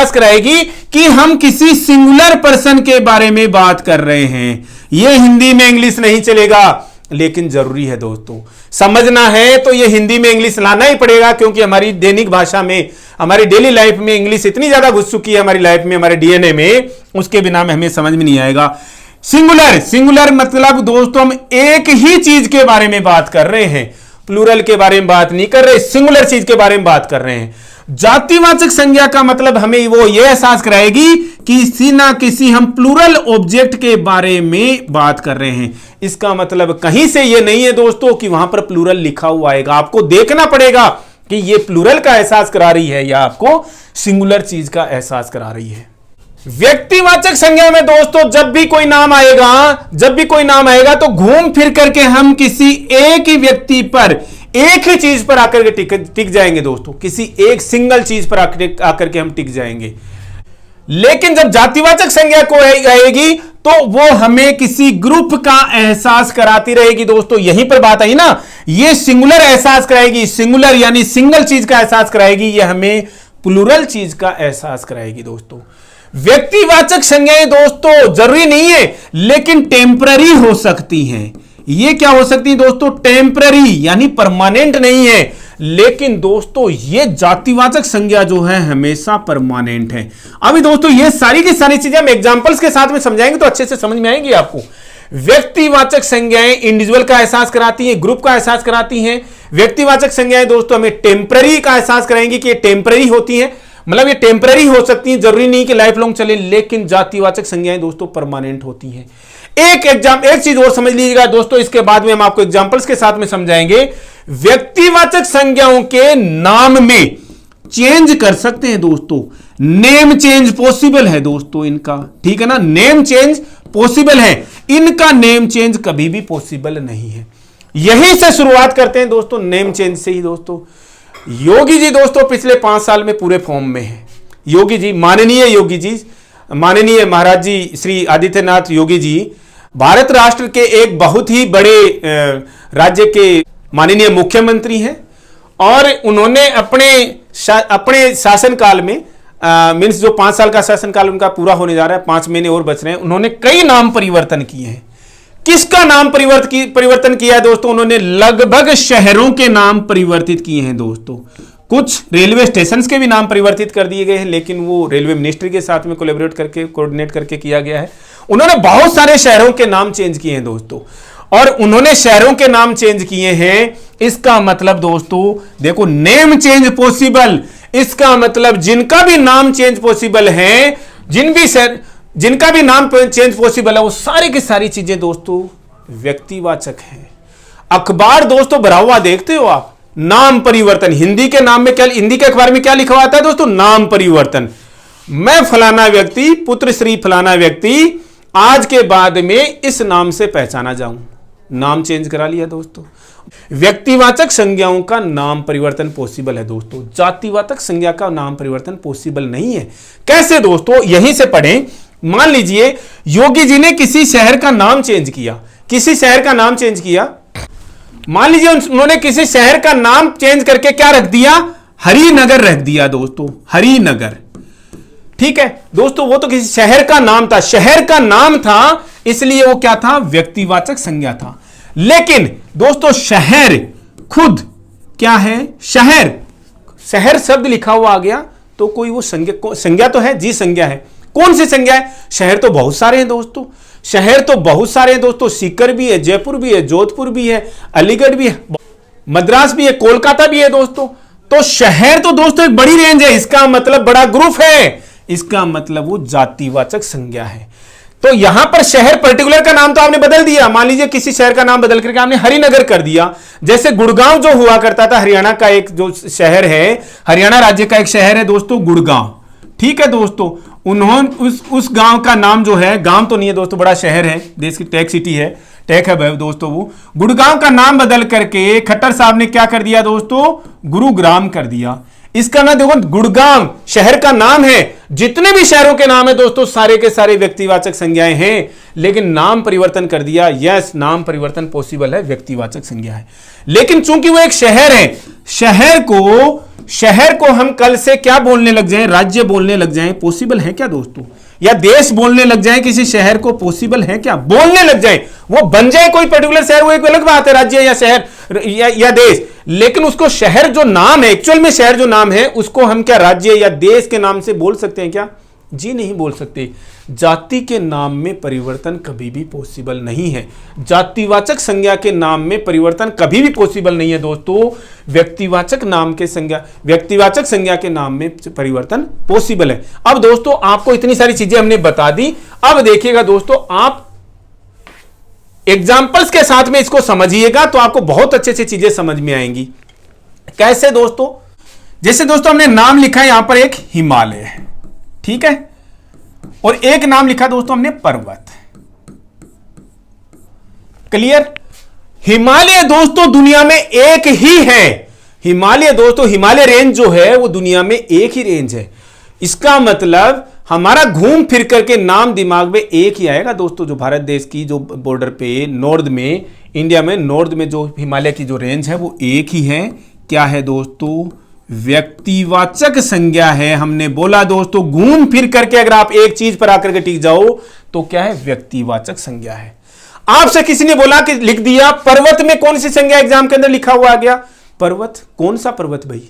कराएगी कि हम किसी सिंगुलर पर्सन के बारे में बात कर रहे हैं। यह हिंदी में इंग्लिश नहीं चलेगा, लेकिन जरूरी है दोस्तों। समझना है तो ये हिंदी में इंग्लिश लाना ही पड़ेगा, क्योंकि हमारी दैनिक भाषा में, हमारी डेली लाइफ में इंग्लिश इतनी ज्यादा घुस चुकी है हमारी लाइफ में, हमारे डीएनए में, उसके बिना में हमें समझ में नहीं आएगा। सिंगुलर, सिंगुलर मतलब दोस्तों हम एक ही चीज के बारे में बात कर रहे हैं, प्लूरल के बारे में बात नहीं कर रहे, सिंगुलर चीज के बारे में बात कर रहे हैं। जातिवाचक संज्ञा का मतलब हमें वो ये एहसास कराएगी कि किसी ना किसी हम प्लूरल ऑब्जेक्ट के बारे में बात कर रहे हैं। इसका मतलब कहीं से ये नहीं है दोस्तों कि वहां पर प्लूरल लिखा हुआ आएगा, आपको देखना पड़ेगा कि ये प्लूरल का एहसास करा रही है या आपको सिंगुलर चीज का एहसास करा रही है। व्यक्तिवाचक संज्ञा में दोस्तों जब भी कोई नाम आएगा तो घूम फिर करके हम किसी एक ही व्यक्ति पर, एक ही चीज पर आकर के टिक जाएंगे दोस्तों, किसी एक सिंगल चीज पर आकर के हम टिक जाएंगे। लेकिन जब जातिवाचक संज्ञा को आएगी तो वो हमें किसी ग्रुप का एहसास कराती रहेगी दोस्तों। यहीं पर बात आई ना, ये सिंगुलर एहसास कराएगी, सिंगुलर यानी सिंगल चीज का एहसास कराएगी, ये हमें प्लूरल चीज का एहसास कराएगी दोस्तों। व्यक्तिवाचक संज्ञाएं दोस्तों जरूरी नहीं है, लेकिन टेम्पररी हो सकती हैं। ये क्या हो सकती है दोस्तों? टेम्पररी यानी परमानेंट नहीं है, लेकिन दोस्तों ये जातिवाचक संज्ञा जो है हमेशा परमानेंट है। अभी दोस्तों ये सारी की सारी चीजें हम एग्जांपल्स के साथ में समझाएंगे तो अच्छे से समझ में आएंगी आपको। व्यक्तिवाचक संज्ञाएं इंडिविजुअल का एहसास कराती हैं, ग्रुप का एहसास कराती हैं। व्यक्तिवाचक संज्ञाएं दोस्तों हमें टेम्पररी का एहसास कराएंगी कि ये टेम्पररी होती हैं, मतलब ये टेम्पररी हो सकती है, जरूरी नहीं कि लाइफ लॉन्ग चले। लेकिन जातिवाचक संज्ञाएं दोस्तों परमानेंट एक चीज और समझ लीजिएगा दोस्तों, इसके बाद में हम आपको एग्जांपल्स के साथ में समझाएंगे। व्यक्तिवाचक संज्ञाओं के नाम में चेंज कर सकते हैं दोस्तों, नेम चेंज पॉसिबल है दोस्तों इनका, ठीक है ना, नेम चेंज पॉसिबल है, इनका नेम चेंज कभी भी पॉसिबल नहीं है। यहीं से शुरुआत करते हैं दोस्तों, नेम चेंज से ही दोस्तों। योगी जी दोस्तों पिछले 5 साल में पूरे फॉर्म में है। योगी जी, माननीय योगी जी, माननीय महाराज जी श्री आदित्यनाथ योगी जी भारत राष्ट्र के एक बहुत ही बड़े राज्य के माननीय मुख्यमंत्री हैं, और उन्होंने अपने शासनकाल में मीन्स जो 5 साल का शासनकाल उनका पूरा होने जा रहा है, 5 महीने और बच रहे हैं, उन्होंने कई नाम परिवर्तन किए हैं। किसका नाम परिवर्तन किया है दोस्तों? उन्होंने लगभग शहरों के नाम परिवर्तित किए हैं दोस्तों। कुछ रेलवे स्टेशन के भी नाम परिवर्तित कर दिए गए हैं, लेकिन वो रेलवे मिनिस्ट्री के साथ में कोऑर्डिनेट करके किया गया है। उन्होंने बहुत सारे शहरों के नाम चेंज किए हैं दोस्तों, और उन्होंने शहरों के नाम चेंज किए हैं। इसका मतलब दोस्तों देखो, नेम चेंज पॉसिबल, इसका मतलब जिनका भी नाम चेंज पॉसिबल है, जिनका भी नाम चेंज पॉसिबल है, वो सारी की सारी चीजें दोस्तों व्यक्तिवाचक हैं। अखबार दोस्तों भरा हुआ देखते हो आप, नाम परिवर्तन, हिंदी के नाम में क्या, हिंदी के अखबार में क्या लिखा हुआ आता है दोस्तों? नाम परिवर्तन। मैं फलाना व्यक्ति, पुत्र श्री फलाना व्यक्ति आज के बाद में इस नाम से पहचाना जाऊं, नाम चेंज करा लिया दोस्तों। व्यक्तिवाचक संज्ञाओं का नाम परिवर्तन पॉसिबल है दोस्तों, जातिवाचक संज्ञा का नाम परिवर्तन पॉसिबल नहीं है। कैसे दोस्तों? यहीं से पढ़ें। मान लीजिए योगी जी ने किसी शहर का नाम चेंज किया, मान लीजिए उन्होंने किसी शहर का नाम चेंज करके क्या रख दिया? हरिनगर रख दिया दोस्तों, हरिनगर। ठीक है दोस्तों, वो तो किसी शहर का नाम था, इसलिए वो क्या था? व्यक्तिवाचक संज्ञा था। लेकिन दोस्तों शहर खुद क्या है? शहर शब्द लिखा हुआ आ गया तो कोई वो संज्ञा तो है जी, संज्ञा है। कौन सी संज्ञा है? शहर तो बहुत सारे हैं दोस्तों, सीकर भी है, जयपुर भी है, जोधपुर भी है, अलीगढ़ भी है, मद्रास भी है, कोलकाता भी है दोस्तों। तो शहर तो दोस्तों एक बड़ी रेंज है, इसका मतलब बड़ा ग्रुप है, इसका मतलब वो जातिवाचक संज्ञा है। तो यहां पर शहर पर्टिकुलर का नाम तो आपने बदल दिया, मान लीजिए किसी शहर का नाम बदल करके आपने हरिनगर कर दिया। जैसे गुड़गांव जो हुआ करता था, हरियाणा का एक जो शहर है, हरियाणा राज्य का एक शहर है दोस्तों गुड़गांव, ठीक है दोस्तों। उन्होंने उस गांव का नाम जो है, गांव तो नहीं है दोस्तों, बड़ा शहर है, देश की टेक सिटी है, टेक है दोस्तों। वो गुड़गांव का नाम बदल करके खट्टर साहब ने क्या कर दिया दोस्तों? गुरुग्राम कर दिया। इसका ना देखो, गुड़गांव शहर का नाम है, जितने भी शहरों के नाम है दोस्तों सारे के सारे व्यक्तिवाचक संज्ञाएं हैं, लेकिन नाम परिवर्तन कर दिया। यस, नाम परिवर्तन पॉसिबल है, व्यक्तिवाचक संज्ञा है। लेकिन चूंकि वो एक शहर है, शहर को हम कल से क्या बोलने लग जाएं? राज्य बोलने लग जाएं, पॉसिबल है क्या दोस्तों? या देश बोलने लग जाए किसी शहर को, पॉसिबल है क्या? बोलने लग जाए, वो बन जाए कोई पर्टिकुलर शहर, वो एक अलग बात है, राज्य या शहर या देश, लेकिन उसको शहर जो नाम है, एक्चुअल में शहर जो नाम है, उसको हम क्या राज्य या देश के नाम से बोल सकते हैं क्या? जी नहीं बोल सकते। जाति के नाम में परिवर्तन कभी भी पॉसिबल नहीं है। जातिवाचक संज्ञा के नाम में परिवर्तन कभी भी पॉसिबल नहीं है दोस्तों। व्यक्तिवाचक संज्ञा के नाम में परिवर्तन पॉसिबल है। अब दोस्तों आपको इतनी सारी चीजें हमने बता दी। अब देखिएगा दोस्तों, आप एग्जाम्पल्स के साथ में इसको समझिएगा तो आपको बहुत अच्छे से चीजें समझ में आएंगी। कैसे दोस्तों? जैसे दोस्तों हमने नाम लिखा है यहां पर एक हिमालय है, ठीक है, और एक नाम लिखा दोस्तों हमने पर्वत। क्लियर? हिमालय दोस्तों दुनिया में एक ही है। हिमालय दोस्तों, हिमालय रेंज जो है वो दुनिया में एक ही रेंज है। इसका मतलब हमारा घूम फिर करके नाम दिमाग में एक ही आएगा दोस्तों। जो भारत देश की जो बॉर्डर पे नॉर्थ में, इंडिया में नॉर्थ में जो हिमालय की जो रेंज है वो एक ही है। क्या है दोस्तों? व्यक्तिवाचक संज्ञा है। हमने बोला दोस्तों घूम फिर करके अगर आप एक चीज पर आकर के टिक जाओ तो क्या है? व्यक्तिवाचक संज्ञा है। आपसे किसी ने बोला कि लिख दिया पर्वत में कौन सी संज्ञा एग्जाम के अंदर लिखा हुआ आ गया? पर्वत। कौन सा पर्वत भाई?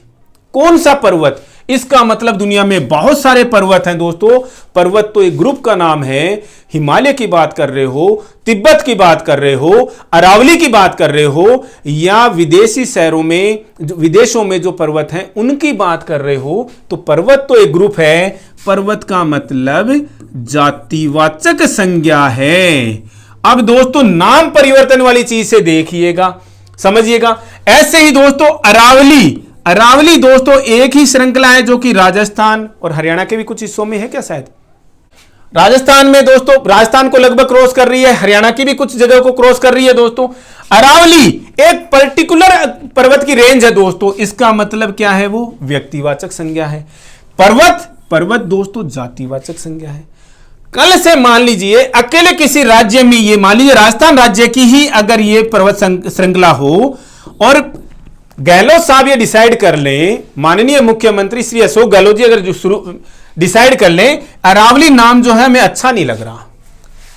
कौन सा पर्वत? इसका मतलब दुनिया में बहुत सारे पर्वत हैं दोस्तों। पर्वत तो एक ग्रुप का नाम है। हिमालय की बात कर रहे हो, तिब्बत की बात कर रहे हो, अरावली की बात कर रहे हो, या विदेशी शहरों में, विदेशों में जो पर्वत हैं उनकी बात कर रहे हो, तो पर्वत तो एक ग्रुप है। पर्वत का मतलब जातिवाचक संज्ञा है। अब दोस्तों नाम परिवर्तन वाली चीज से देखिएगा, समझिएगा। ऐसे ही दोस्तों अरावली दोस्तों एक ही श्रृंखला है जो कि राजस्थान और हरियाणा के भी कुछ हिस्सों में है क्या? शायद राजस्थान में दोस्तों, राजस्थान को लगभग क्रॉस कर रही है, हरियाणा की भी कुछ जगह को क्रॉस कर रही है दोस्तों। अरावली एक पर्टिकुलर पर्वत की रेंज है दोस्तों। इसका मतलब क्या है? वो व्यक्तिवाचक संज्ञा है। पर्वत दोस्तों जातिवाचक संज्ञा है। कल से मान लीजिए अकेले किसी राज्य में, ये मान लीजिए राजस्थान राज्य की ही अगर ये पर्वत श्रृंखला हो और गहलोत साहब ये डिसाइड कर लें, माननीय मुख्यमंत्री श्री अशोक गहलोत जी अगर जो डिसाइड कर लें, अरावली नाम जो है हमें अच्छा नहीं लग रहा,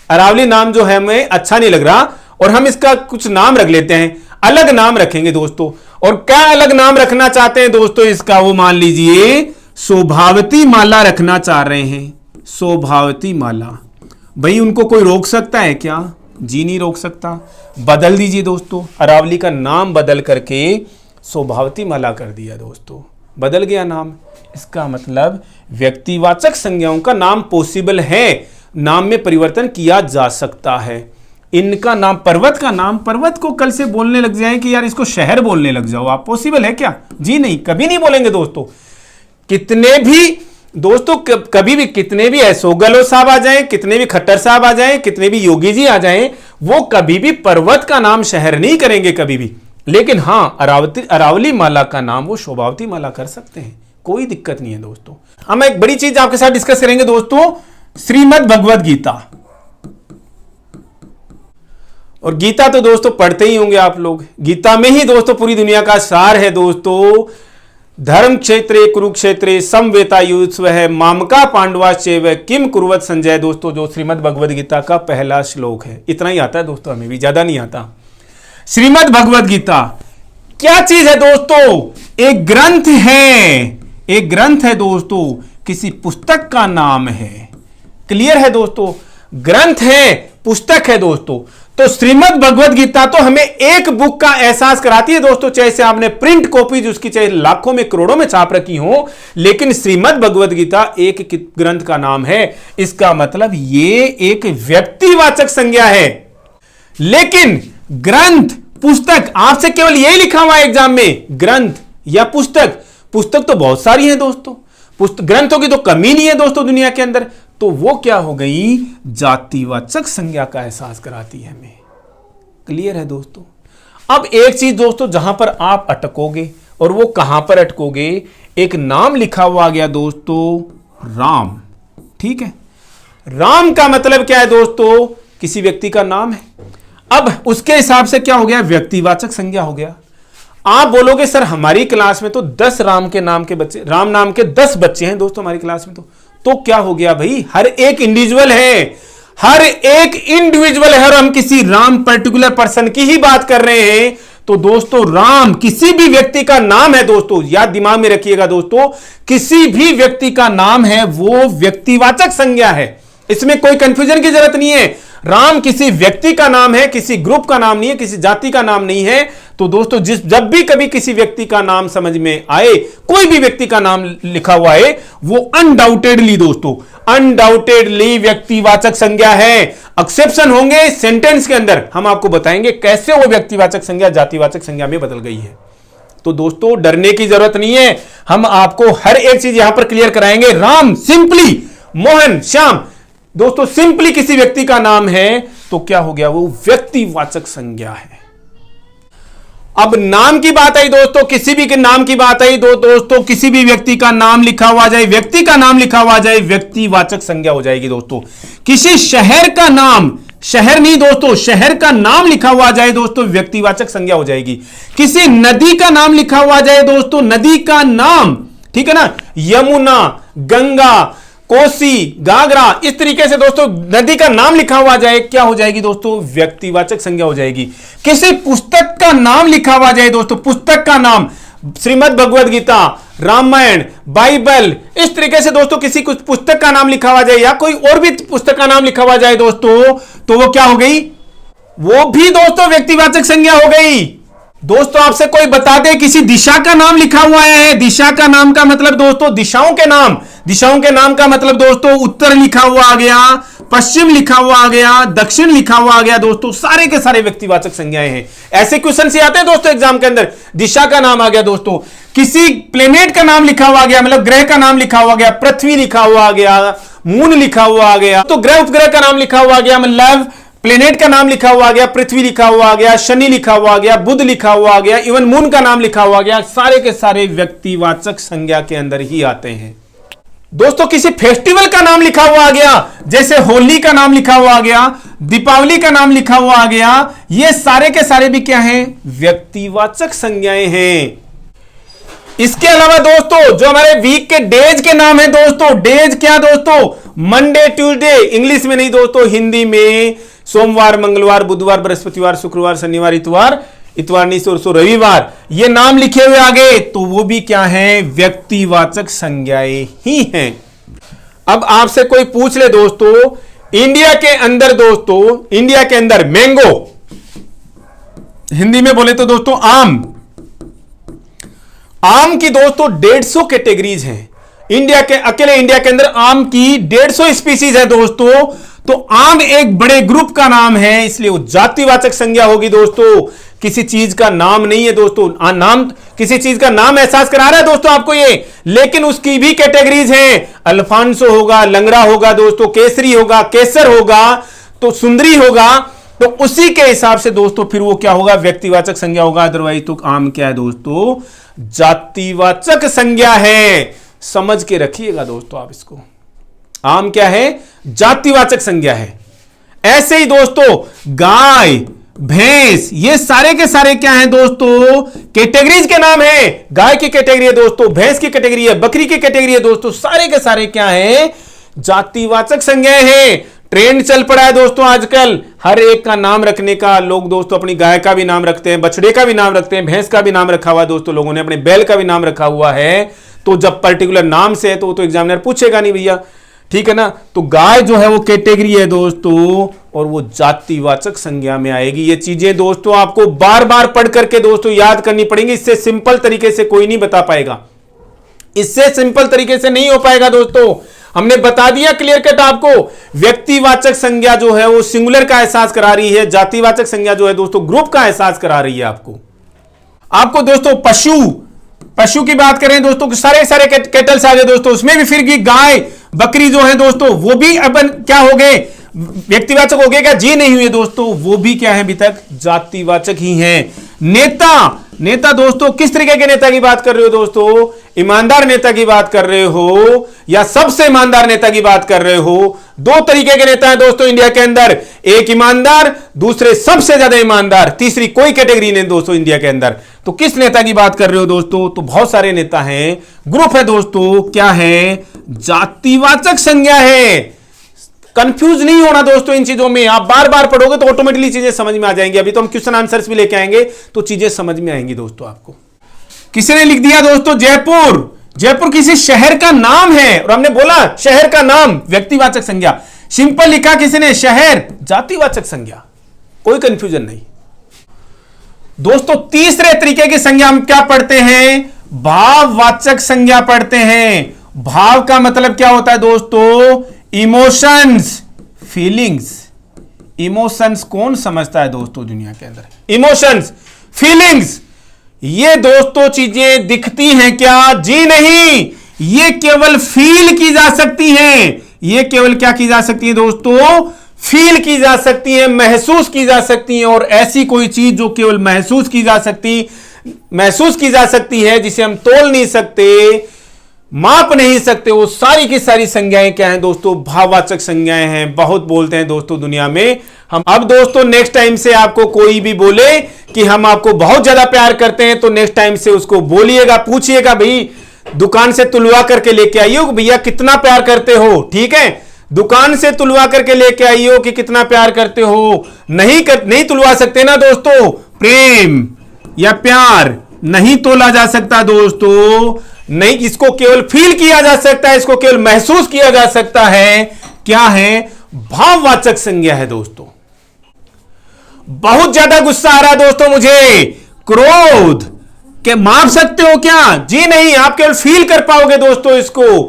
अरावली नाम जो है हमें अच्छा नहीं लग रहा और हम इसका कुछ नाम रख लेते हैं, अलग नाम रखेंगे दोस्तों। और क्या अलग नाम रखना चाहते हैं दोस्तों इसका? वो मान लीजिए शोभावती माला रखना चाह रहे हैं। शोभावती माला। भाई उनको कोई रोक सकता है क्या? जी नहीं रोक सकता। बदल दीजिए दोस्तों, अरावली का नाम बदल करके शोभावती माला कर दिया दोस्तों, बदल गया नाम। इसका मतलब व्यक्तिवाचक संज्ञाओं का नाम पॉसिबल है, नाम में परिवर्तन किया जा सकता है। इनका नाम, पर्वत का नाम, पर्वत को कल से बोलने लग जाए कि यार इसको शहर बोलने लग जाओ आप, पॉसिबल है क्या? जी नहीं, कभी नहीं बोलेंगे दोस्तों। कितने भी दोस्तों, कभी भी कितने भी अशोक गहलोत साहब आ जाएं, कितने भी खट्टर साहब आ जाएं, कितने भी योगी जी आ जाएं, वो कभी भी पर्वत का नाम शहर नहीं करेंगे कभी भी। लेकिन हां, अरावली माला का नाम वो शोभावती माला कर सकते हैं, कोई दिक्कत नहीं है दोस्तों। हम एक बड़ी चीज आपके साथ डिस्कस करेंगे दोस्तों, श्रीमद् भगवद गीता। और गीता तो दोस्तों पढ़ते ही होंगे आप लोग। गीता में ही दोस्तों पूरी दुनिया का सार है दोस्तों। धर्म क्षेत्रे कुरुक्षेत्रे समवेतायुत्सवः मामका पांडवाश्चैव किम कुर्वत संजय। दोस्तों जो श्रीमद् भगवद गीता का पहला श्लोक है, इतना ही आता है दोस्तों, हमें भी ज्यादा नहीं आता। श्रीमद् भगवद गीता क्या चीज है दोस्तों? एक ग्रंथ है, एक ग्रंथ है दोस्तों, किसी पुस्तक का नाम है। क्लियर है दोस्तों? ग्रंथ है, पुस्तक है दोस्तों। तो श्रीमद् भगवद गीता तो हमें एक बुक का एहसास कराती है दोस्तों, चाहे से आपने प्रिंट कॉपी उसकी चाहे लाखों में करोड़ों में छाप रखी हो, लेकिन श्रीमद् भगवद गीता एक ग्रंथ का नाम है। इसका मतलब ये एक व्यक्तिवाचक संज्ञा है। लेकिन ग्रंथ, पुस्तक, आपसे केवल यही लिखा हुआ है एग्जाम में, ग्रंथ या पुस्तक। पुस्तक तो बहुत सारी है दोस्तों, ग्रंथों की तो कमी नहीं है दोस्तों दुनिया के अंदर। तो वो क्या हो गई? जातिवाचक संज्ञा का एहसास कराती है हमें। क्लियर है दोस्तों? अब एक चीज दोस्तों जहां पर आप अटकोगे, और वो कहां पर अटकोगे? एक नाम लिखा हुआ गया दोस्तों, राम। ठीक है, राम का मतलब क्या है दोस्तों? किसी व्यक्ति का नाम है। अब उसके हिसाब से क्या हो गया? व्यक्तिवाचक संज्ञा हो गया। आप बोलोगे सर हमारी क्लास में तो 10 राम के नाम के बच्चे, राम नाम के 10 बच्चे हैं दोस्तों हमारी क्लास में, तो क्या हो गया भाई, हर एक इंडिविजुअल है, हर एक इंडिविजुअल है, और हम किसी राम पर्टिकुलर पर्सन की ही बात कर रहे हैं। तो दोस्तों राम किसी भी व्यक्ति का नाम है दोस्तों, याद दिमाग में रखिएगा दोस्तों, किसी भी व्यक्ति का नाम है, वो व्यक्तिवाचक संज्ञा है, इसमें कोई कंफ्यूजन की जरूरत नहीं है। राम किसी व्यक्ति का नाम है, किसी ग्रुप का नाम नहीं है, किसी जाति का नाम नहीं है। तो दोस्तों जब भी कभी किसी व्यक्ति का नाम समझ में आए, कोई भी व्यक्ति का नाम लिखा हुआ है, वो अनडाउटेडली दोस्तों, अनडाउटेडली व्यक्तिवाचक संज्ञा है। एक्सेप्शन होंगे सेंटेंस के अंदर, हम आपको बताएंगे कैसे वो व्यक्तिवाचक संज्ञा जातिवाचक संज्ञा में बदल गई है। तो दोस्तों डरने की जरूरत नहीं है, हम आपको हर एक चीज यहां पर क्लियर कराएंगे। राम सिंपली, मोहन, श्याम, दोस्तों सिंपली किसी व्यक्ति का नाम है, तो क्या हो गया, वो व्यक्तिवाचक संज्ञा है। अब नाम की बात आई दोस्तों, किसी भी के नाम की बात आई दोस्तों, किसी भी व्यक्ति का नाम लिखा हुआ जाए, व्यक्ति का नाम लिखा हुआ जाए, व्यक्तिवाचक संज्ञा हो जाएगी दोस्तों। किसी शहर का नाम, शहर नहीं दोस्तों, शहर का नाम लिखा हुआ जाए दोस्तों, व्यक्तिवाचक संज्ञा हो जाएगी। किसी नदी का नाम लिखा हुआ जाए दोस्तों, नदी का नाम, ठीक है ना, यमुना, गंगा, कोसी, गागरा, इस तरीके से दोस्तों नदी का नाम लिखा हुआ जाए, क्या हो जाएगी दोस्तों, व्यक्तिवाचक संज्ञा हो जाएगी। किसी पुस्तक का नाम लिखा हुआ जाए दोस्तों, पुस्तक का नाम, श्रीमद् भगवद गीता, रामायण, बाइबल, इस तरीके से दोस्तों किसी कुछ पुस्तक का नाम लिखा हुआ जाए या कोई और भी पुस्तक का नाम लिखा हुआ जाए दोस्तों, तो वो क्या हो गई, वो भी दोस्तों व्यक्तिवाचक संज्ञा हो गई। दोस्तों आपसे कोई बता दे किसी दिशा का नाम लिखा हुआ है, दिशा का नाम का मतलब दोस्तों दिशाओं के नाम, दिशाओं के नाम का मतलब दोस्तों उत्तर लिखा हुआ आ गया, पश्चिम लिखा हुआ आ गया, दक्षिण लिखा हुआ आ गया दोस्तों, सारे के सारे व्यक्तिवाचक संज्ञाएं हैं। ऐसे क्वेश्चन से आते हैं दोस्तों एग्जाम के अंदर, दिशा का नाम आ गया दोस्तों, किसी प्लेनेट का नाम लिखा हुआ गया, मतलब ग्रह का नाम लिखा हुआ गया, पृथ्वी लिखा हुआ आ गया, मून लिखा हुआ आ गया, तो ग्रह उपग्रह का नाम लिखा हुआ आ गया, मतलब प्लेनेट का नाम लिखा हुआ आ गया, पृथ्वी लिखा हुआ आ गया, शनि लिखा हुआ आ गया, बुध लिखा हुआ आ गया, इवन मून का नाम लिखा हुआ आ गया, सारे के सारे व्यक्तिवाचक संज्ञा के अंदर ही आते हैं। दोस्तों किसी फेस्टिवल का नाम लिखा हुआ आ गया, जैसे होली का नाम लिखा हुआ आ गया, दीपावली का नाम लिखा हुआ आ गया, ये सारे के सारे भी क्या हैं, व्यक्तिवाचक संज्ञाएं हैं। इसके अलावा दोस्तों जो हमारे वीक के डेज के नाम है दोस्तों, डेज क्या दोस्तों, मंडे, ट्यूसडे, इंग्लिश में नहीं दोस्तों, हिंदी में सोमवार, मंगलवार, बुधवार, बृहस्पतिवार, शुक्रवार, शनिवार, इतवार, इतवार नहीं सो रविवार, ये नाम लिखे हुए आगे, तो वो भी क्या है, व्यक्तिवाचक संज्ञाएं ही हैं। अब आपसे कोई पूछ ले दोस्तों, इंडिया के अंदर दोस्तों, इंडिया के अंदर मैंगो, हिंदी में बोले तो दोस्तों आम, आम की दोस्तों 150 कैटेगरीज हैं। इंडिया के अकेले इंडिया के अंदर आम की 150 स्पीसीज है दोस्तों। तो आम एक बड़े ग्रुप का नाम है, इसलिए वो जातिवाचक संज्ञा होगी दोस्तों, किसी चीज का नाम नहीं है दोस्तों। नाम किसी चीज का नाम एहसास करा रहा है दोस्तों आपको ये, लेकिन उसकी भी कैटेगरीज हैं। अल्फांसो होगा, लंगड़ा होगा दोस्तों, केसरी होगा, केसर होगा, तो सुंदरी होगा, तो उसी के हिसाब से दोस्तों फिर वो क्या होगा, व्यक्तिवाचक संज्ञा होगा। अदरवाइज तो आम क्या है दोस्तों, जातिवाचक संज्ञा है। समझ के रखिएगा दोस्तों आप इसको, आम क्या है, जातिवाचक संज्ञा है। ऐसे ही दोस्तों गाय, भैंस, ये सारे के सारे क्या हैं दोस्तों, कैटेगरीज के नाम है। गाय की कैटेगरी है दोस्तों, भैंस की कैटेगरी है, बकरी की कैटेगरी है दोस्तों, सारे के सारे क्या है, जातिवाचक संज्ञाएं हैं। ट्रेंड चल पड़ा है दोस्तों आजकल हर एक का नाम रखने का। लोग दोस्तों अपनी गाय का भी नाम रखते हैं, बछड़े का भी नाम रखते हैं, भैंस का भी नाम रखा हुआ है दोस्तों, लोगों ने अपने बैल का भी नाम रखा हुआ है। तो जब पर्टिकुलर नाम से है तो वो तो एग्जामिनर पूछेगा नहीं भैया, ठीक है ना। तो गाय जो है वो कैटेगरी है दोस्तों, और वो जातिवाचक संज्ञा में आएगी। ये चीजें दोस्तों आपको बार बार पढ़ करके दोस्तों याद करनी पड़ेंगी। इससे सिंपल तरीके से कोई नहीं बता पाएगा, इससे सिंपल तरीके से नहीं हो पाएगा दोस्तों। हमने बता दिया क्लियर कट आपको, व्यक्तिवाचक संज्ञा जो है वो सिंगुलर का एहसास करा रही है, जातिवाचक संज्ञा जो है दोस्तों ग्रुप का एहसास करा रही है आपको दोस्तों। पशु की बात करें दोस्तों, सारे सारे कैटल्स आ गए दोस्तों, उसमें भी फिर गाय बकरी जो है दोस्तों वो भी अपन क्या हो गए, व्यक्तिवाचक हो गए क्या, जी नहीं हुए दोस्तों, वो भी क्या है अभी तक जातिवाचक ही हैं। नेता, नेता दोस्तों किस तरीके के नेता की बात कर रहे हो दोस्तों? ईमानदार नेता की बात कर रहे हो या सबसे ईमानदार नेता की बात कर रहे हो? दो तरीके के नेता हैं दोस्तों इंडिया के अंदर, एक ईमानदार, दूसरे सबसे ज्यादा ईमानदार, तीसरी कोई कैटेगरी नहीं दोस्तों इंडिया के अंदर। तो किस नेता की बात कर रहे हो दोस्तों? तो बहुत सारे नेता हैं, ग्रुप है दोस्तों, क्या है? जातिवाचक संज्ञा है। कंफ्यूज नहीं होना दोस्तों इन चीजों में, आप बार बार पढ़ोगे तो ऑटोमेटिकली चीजें समझ में आ जाएंगी। अभी तो हम क्वेश्चन आंसर्स भी लेके आएंगे तो चीजें समझ में आएंगी दोस्तों आपको। किसी ने लिख दिया दोस्तों जयपुर, जयपुर किसी शहर का नाम है और हमने बोला शहर का नाम व्यक्तिवाचक संज्ञा। सिंपल लिखा किसी ने शहर, जातिवाचक संज्ञा, कोई कंफ्यूजन नहीं दोस्तों। तीसरे तरीके की संज्ञा हम क्या पढ़ते हैं? भाववाचक संज्ञा पढ़ते हैं। भाव का मतलब क्या होता है दोस्तों? Emotions, feelings. इमोशंस कौन समझता है दोस्तों दुनिया के अंदर? इमोशंस, फीलिंग्स, ये दोस्तों चीजें दिखती हैं क्या? जी नहीं, ये केवल फील की जा सकती हैं। ये केवल क्या की जा सकती है दोस्तों? फील की जा सकती है, महसूस की जा सकती है। और ऐसी कोई चीज जो केवल महसूस की जा सकती है, जिसे हम तोल नहीं सकते, माप नहीं सकते, वो सारी की सारी संज्ञाएं क्या हैं दोस्तों? भाववाचक संज्ञाएं हैं। बहुत बोलते हैं दोस्तों दुनिया में हम। अब दोस्तों नेक्स्ट टाइम से आपको कोई भी बोले कि हम आपको बहुत ज्यादा प्यार करते हैं, तो नेक्स्ट टाइम से उसको बोलिएगा, पूछिएगा, भाई दुकान से तुलवा करके लेके आइयो भैया कितना प्यार करते हो, ठीक है? दुकान से तुलवा करके लेके आइयो कि कितना प्यार करते हो। नहीं तुलवा सकते ना दोस्तों। प्रेम या प्यार नहीं तोला जा सकता दोस्तों। नहीं, इसको केवल फील किया जा सकता है, इसको केवल महसूस किया जा सकता है। क्या है? भाववाचक संज्ञा है दोस्तों। बहुत ज्यादा गुस्सा आ रहा है दोस्तों मुझे, क्रोध के माप सकते हो क्या? जी नहीं, आप केवल फील कर पाओगे दोस्तों इसको।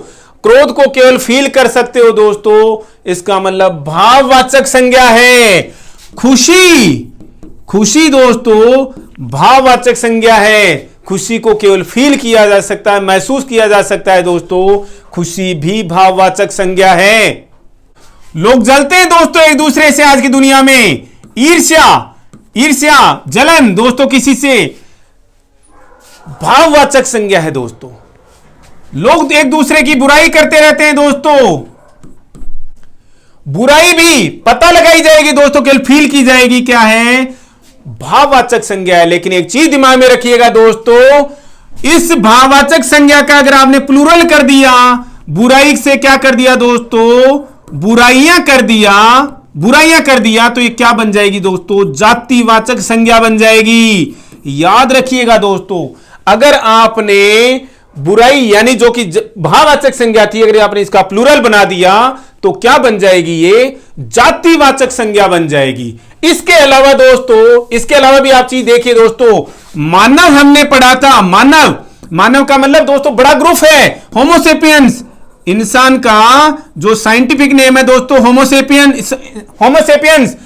क्रोध को केवल फील कर सकते हो दोस्तों, इसका मतलब भाववाचक संज्ञा है। खुशी, खुशी दोस्तों भाववाचक संज्ञा है। खुशी को केवल फील किया जा सकता है, महसूस किया जा सकता है दोस्तों। खुशी भी भाववाचक संज्ञा है। लोग जलते हैं दोस्तों एक दूसरे से आज की दुनिया में। ईर्ष्या, जलन दोस्तों किसी से, भाववाचक संज्ञा है दोस्तों। लोग एक दूसरे की बुराई करते रहते हैं दोस्तों। बुराई भी पता लगाई जाएगी दोस्तों, केवल फील की जाएगी। क्या है? भाववाचक संज्ञा है। लेकिन एक चीज दिमाग में रखिएगा दोस्तों, इस भाववाचक संज्ञा का अगर आपने प्लूरल कर दिया, बुराई से क्या कर दिया दोस्तों? बुराइयां कर दिया, तो ये क्या बन जाएगी दोस्तों? जातिवाचक संज्ञा बन जाएगी। याद रखिएगा दोस्तों, अगर आपने बुराई यानी जो कि भाववाचक संज्ञा थी, अगर आपने इसका प्लूरल बना दिया तो क्या बन जाएगी? ये जातिवाचक संज्ञा बन जाएगी। इसके अलावा दोस्तों, इसके अलावा भी आप चीज देखिए दोस्तों, मानव हमने पढ़ा था। मानव का मतलब दोस्तों बड़ा ग्रुप है, होमोसेपियंस। इंसान का जो साइंटिफिक नेम है दोस्तों होमोसेपियंस,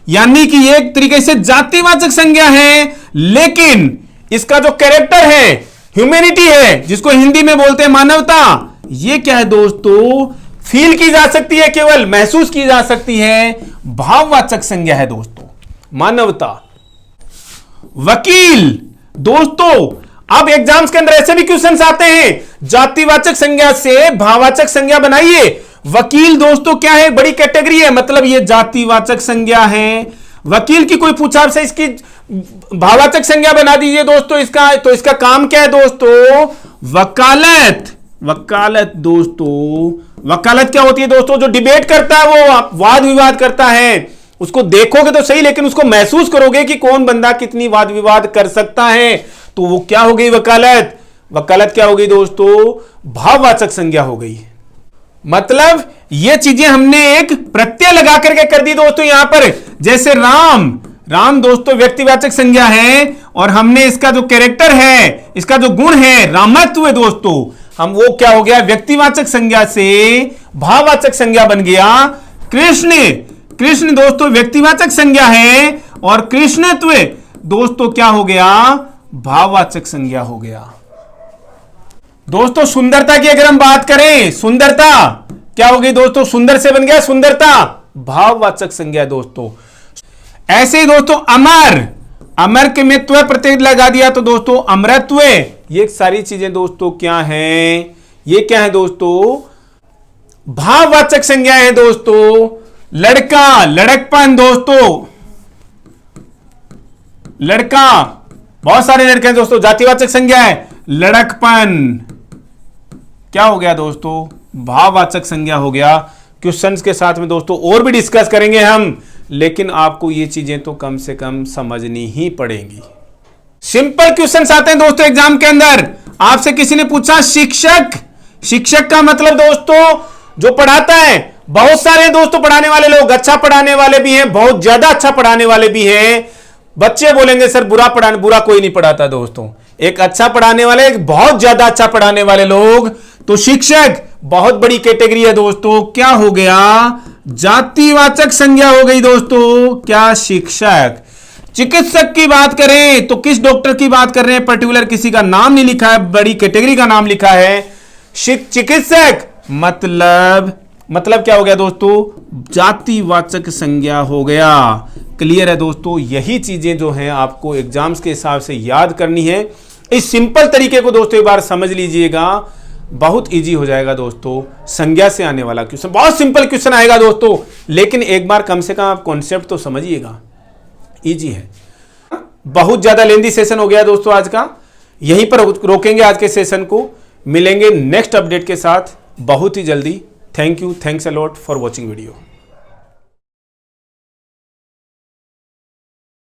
यानी कि एक तरीके से जातिवाचक संज्ञा है, लेकिन इसका जो कैरेक्टर है, ह्यूमैनिटी है, जिसको हिंदी में बोलते हैं मानवता, ये क्या है दोस्तों? फील की जा सकती है, केवल महसूस की जा सकती है। भाववाचक संज्ञा है दोस्तों, मानवता। वकील दोस्तों, अब एग्जाम्स के अंदर ऐसे भी क्वेश्चंस आते हैं, जातिवाचक संज्ञा से भाववाचक संज्ञा बनाइए। वकील दोस्तों क्या है? बड़ी कैटेगरी है, मतलब ये जातिवाचक संज्ञा है। वकील की कोई पूछा आपसे, इसकी भाववाचक संज्ञा बना दीजिए दोस्तों इसका, तो इसका काम क्या है दोस्तों? वकालत दोस्तों, वकालत क्या होती है दोस्तों? जो डिबेट करता है, वो वाद विवाद करता है। उसको देखोगे तो सही, लेकिन उसको महसूस करोगे कि कौन बंदा कितनी वाद विवाद कर सकता है, तो वो क्या हो गई? वकालत। वकालत क्या हो गई दोस्तों? भाववाचक संज्ञा हो गई। मतलब ये चीजें हमने एक प्रत्यय लगा करके कर दी दोस्तों यहां पर। जैसे राम दोस्तों व्यक्तिवाचक संज्ञा है, और हमने इसका जो कैरेक्टर है, इसका जो गुण है, रामत्व है दोस्तों, हम वो क्या हो गया? व्यक्तिवाचक संज्ञा से भाववाचक संज्ञा बन गया। कृष्ण दोस्तों व्यक्तिवाचक संज्ञा है, और कृष्णत्व दोस्तों क्या हो गया? भाववाचक संज्ञा हो गया। दोस्तों सुंदरता की अगर हम बात करें, सुंदरता क्या हो गई दोस्तों? सुंदर से बन गया सुंदरता, भाववाचक संज्ञा दोस्तों। ऐसे ही दोस्तों अमर में त्व प्रत्यय लगा दिया तो दोस्तों अमरत्व। ये सारी चीजें दोस्तों क्या हैं, ये क्या है दोस्तों, भाववाचक संज्ञा है दोस्तों। लड़का, लड़कपन दोस्तों, लड़का, बहुत सारे लड़के हैं दोस्तों, जातिवाचक संज्ञा है लड़कपन। क्या हो गया दोस्तों, भाववाचक संज्ञा हो गया। क्वेश्चंस के साथ में दोस्तों और भी डिस्कस करेंगे हम, लेकिन आपको ये चीजें तो कम से कम समझनी ही पड़ेंगी। सिंपल क्वेश्चंस आते हैं दोस्तों एग्जाम के अंदर। आपसे किसी ने पूछा शिक्षक, शिक्षक का मतलब दोस्तों जो पढ़ाता है। बहुत सारे दोस्तों पढ़ाने वाले लोग, अच्छा पढ़ाने वाले भी हैं, बहुत ज्यादा अच्छा पढ़ाने वाले भी हैं। बच्चे बोलेंगे सर बुरा पढ़ाने, बुरा कोई नहीं पढ़ाता दोस्तों। एक अच्छा पढ़ाने वाले, एक बहुत ज्यादा अच्छा पढ़ाने वाले लोग। तो शिक्षक बहुत बड़ी कैटेगरी है दोस्तों। क्या हो गया, जातिवाचक संज्ञा हो गई दोस्तों, क्या शिक्षक। चिकित्सक की बात करें तो किस डॉक्टर की बात कर रहे हैं, पर्टिकुलर किसी का नाम नहीं लिखा है, बड़ी कैटेगरी का नाम लिखा है। चिकित्सक मतलब क्या हो गया दोस्तों, जातिवाचक संज्ञा हो गया। क्लियर है दोस्तों। यही चीजें जो हैं आपको एग्जाम्स के हिसाब से याद करनी है। इस सिंपल तरीके को दोस्तों एक बार समझ लीजिएगा, बहुत इजी हो जाएगा दोस्तों। संज्ञा से आने वाला क्वेश्चन बहुत सिंपल क्वेश्चन आएगा दोस्तों, लेकिन एक बार कम से कम आप कॉन्सेप्ट तो समझिएगा, इजी है। बहुत ज्यादा लेंदी सेशन हो गया दोस्तों आज का, यहीं पर रोकेंगे आज के सेशन को। मिलेंगे नेक्स्ट अपडेट के साथ बहुत ही जल्दी। Thank you, thanks a lot for watching video.